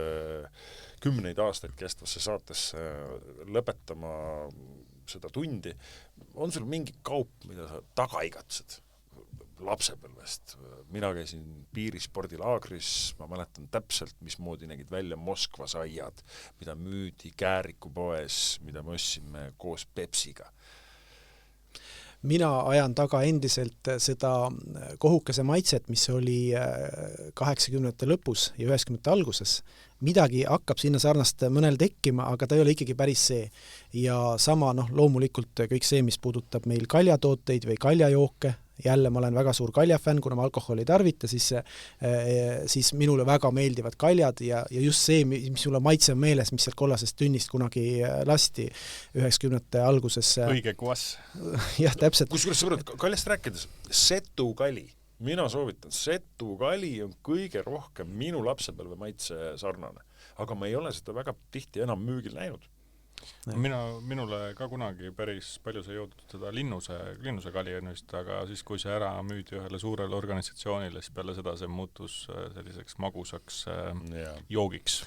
10 aastaid kestvasse saatesse lõpetama seda tundi. On sul mingi kaup, mida sa taga igatsed lapsepõlvest? Mina käisin piirispordilaagris, ma mäletan täpselt, mismoodi nägid välja Moskva saiad, mida müüdi Käärikupoes, mida me ostsime koos Pepsiga. Mina ajan taga endiselt seda kohukese maitset, mis oli 80. lõpus ja 90. alguses. Midagi hakkab sinna sarnast mõnel tekkima, aga ta ei ole ikkagi päris see. Ja sama loomulikult kõik see, mis puudutab meil kaljatooteid või kaljajooke, jälle ma olen väga suur kaljafänn, kuna ma alkoholi ei tarvita, siis minule väga meeldivad kaljad ja just see, mis sulle maitse on meeles, mis sealt kollasest tünnist kunagi lasti 90. alguses. Õige kvass. Jah, täpselt. Kusjuures sõbrad, kaljast rääkides, Setu kali. Mina soovitan, Setu kali on kõige rohkem minu lapsepõlve maitse sarnane. Aga ma ei ole seda väga tihti enam müügil näinud. Minule ka kunagi päris palju sai joodud seda linnuse kali ennust, aga siis kui see ära müüdi ühele suurele organisatsioonile, siis peale seda see muutus selliseks magusaks joogiks.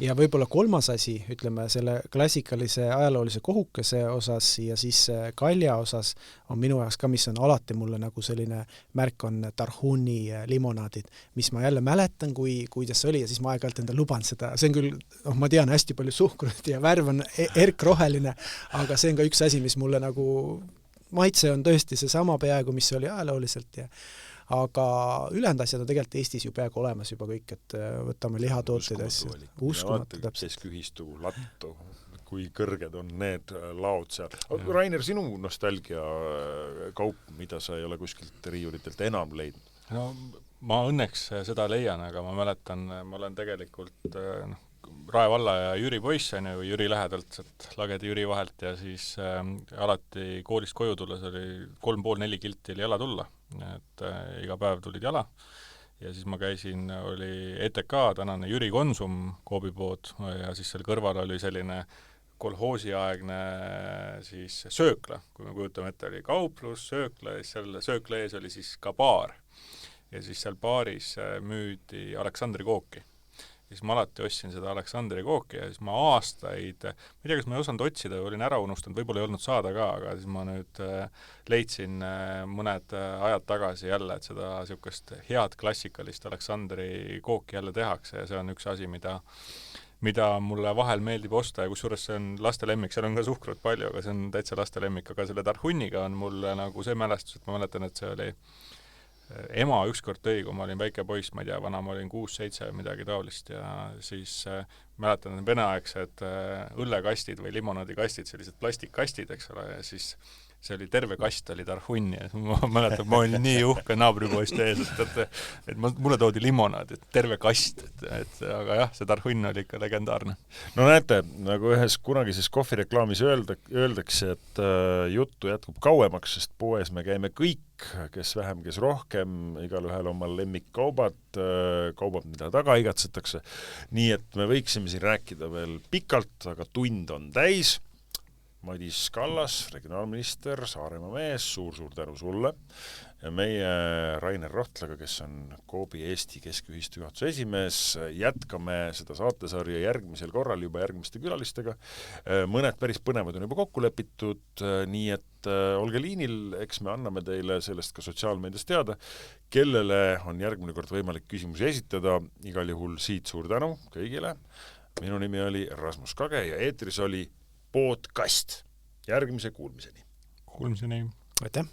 Ja võib-olla kolmas asi, ütleme selle klassikalise ajaloolise kohukese osas ja siis kalja osas on minu jaoks ka, mis on alati mulle nagu selline märk on Tarhuni limonaadid, mis ma jälle mäletan, kuidas see oli ja siis ma aeg-ajalt enda luban seda. See on küll, ma tean hästi palju suhkrut ja värv on erkroheline, aga see on ka üks asi, mis mulle nagu maitse on tõesti see sama peaaegu, mis oli ajalooliselt aga ülejäänud asjad on tegelikult Eestis ju peaaegu olemas juba kõik, et võtame lihatooteid asju. Uskumatu täpselt. Keskühistu lattu, kui kõrged on need laod seal. Rainer, sinu nostalgia kaup, mida sa ei ole kuskilt riiulitelt enam leidnud? No ma õnneks seda leian, aga ma mäletan, ma olen tegelikult Rae valla ja Jüri poiss, või Jüri lähedalt, et lagedi Jüri vahelt ja siis alati koolist koju tulles oli 3,5-4 kilti jala tulla, et iga päev tulid jala ja siis ma käisin, oli ETK, tänane Jüri Konsum koobipood ja siis seal kõrval oli selline kolhoosiaegne siis söökla, kui me kujutame ette, oli kauplus, söökla ja seal söökla ees oli siis ka baar ja siis seal baaris müüdi Aleksandri kooki. Siis ma alati ostsin seda Aleksandri kooki ja siis ma aastaid, ma ei tea, kas ma ei osanud otsida või olin ära unustanud, võib-olla ei olnud saada ka, aga siis ma nüüd leidsin mõned ajad tagasi jälle, et seda niisugust head klassikalist Aleksandri kooki jälle tehakse ja see on üks asi, mida mulle vahel meeldib osta ja kusjuures see on laste lemmik, seal on ka suhkrut palju, aga see on täitsa laste lemmik, aga selle Tarhuniga on mul nagu see mälestus, et ma mäletan, et see oli ema ükskord tõi, kui ma olin väike poiss, ma ei tea, vana ma olin 6-7 midagi taolist ja siis mäletan veneaegsed õllekastid või limonaadikastid, sellised plastikkastid, eks ole, ja siis see oli terve kast oli tarhunni ja ma mäletan, ma olin nii uhke naabripoiste ees, et mulle toodi limonaad, et terve kast, aga jah, see tarhunn oli ikka legendaarne. No näete, nagu ühes kunagises kohvireklaamis öeldakse, et juttu jätkub kauemaks, sest poes me käime kõik, kes vähem, kes rohkem, igal ühel omal lemmikkaubad, mida taga igatsetakse. Nii et me võiksime siin rääkida veel pikalt, aga tund on täis. Madis Kallas, regionaalminister, Saaremaa mees, suur-suur tänu sulle. Ja meie Rainer Rohtlaga, kes on Coopi Eesti Keskühistu juhatuse esimees, jätkame seda saatesarja järgmisel korral juba järgmiste külalistega. Mõned päris põnevad on juba kokku lepitud, nii et olge liinil, eks me anname teile sellest ka sotsiaalmeedias teada, kellele on järgmine kord võimalik küsimusi esitada. Igal juhul siit suur tänu kõigile. Minu nimi oli Rasmus Kage ja eetris oli Podcast. Järgmise kuulmiseni. Kuulmiseni. Aitäh!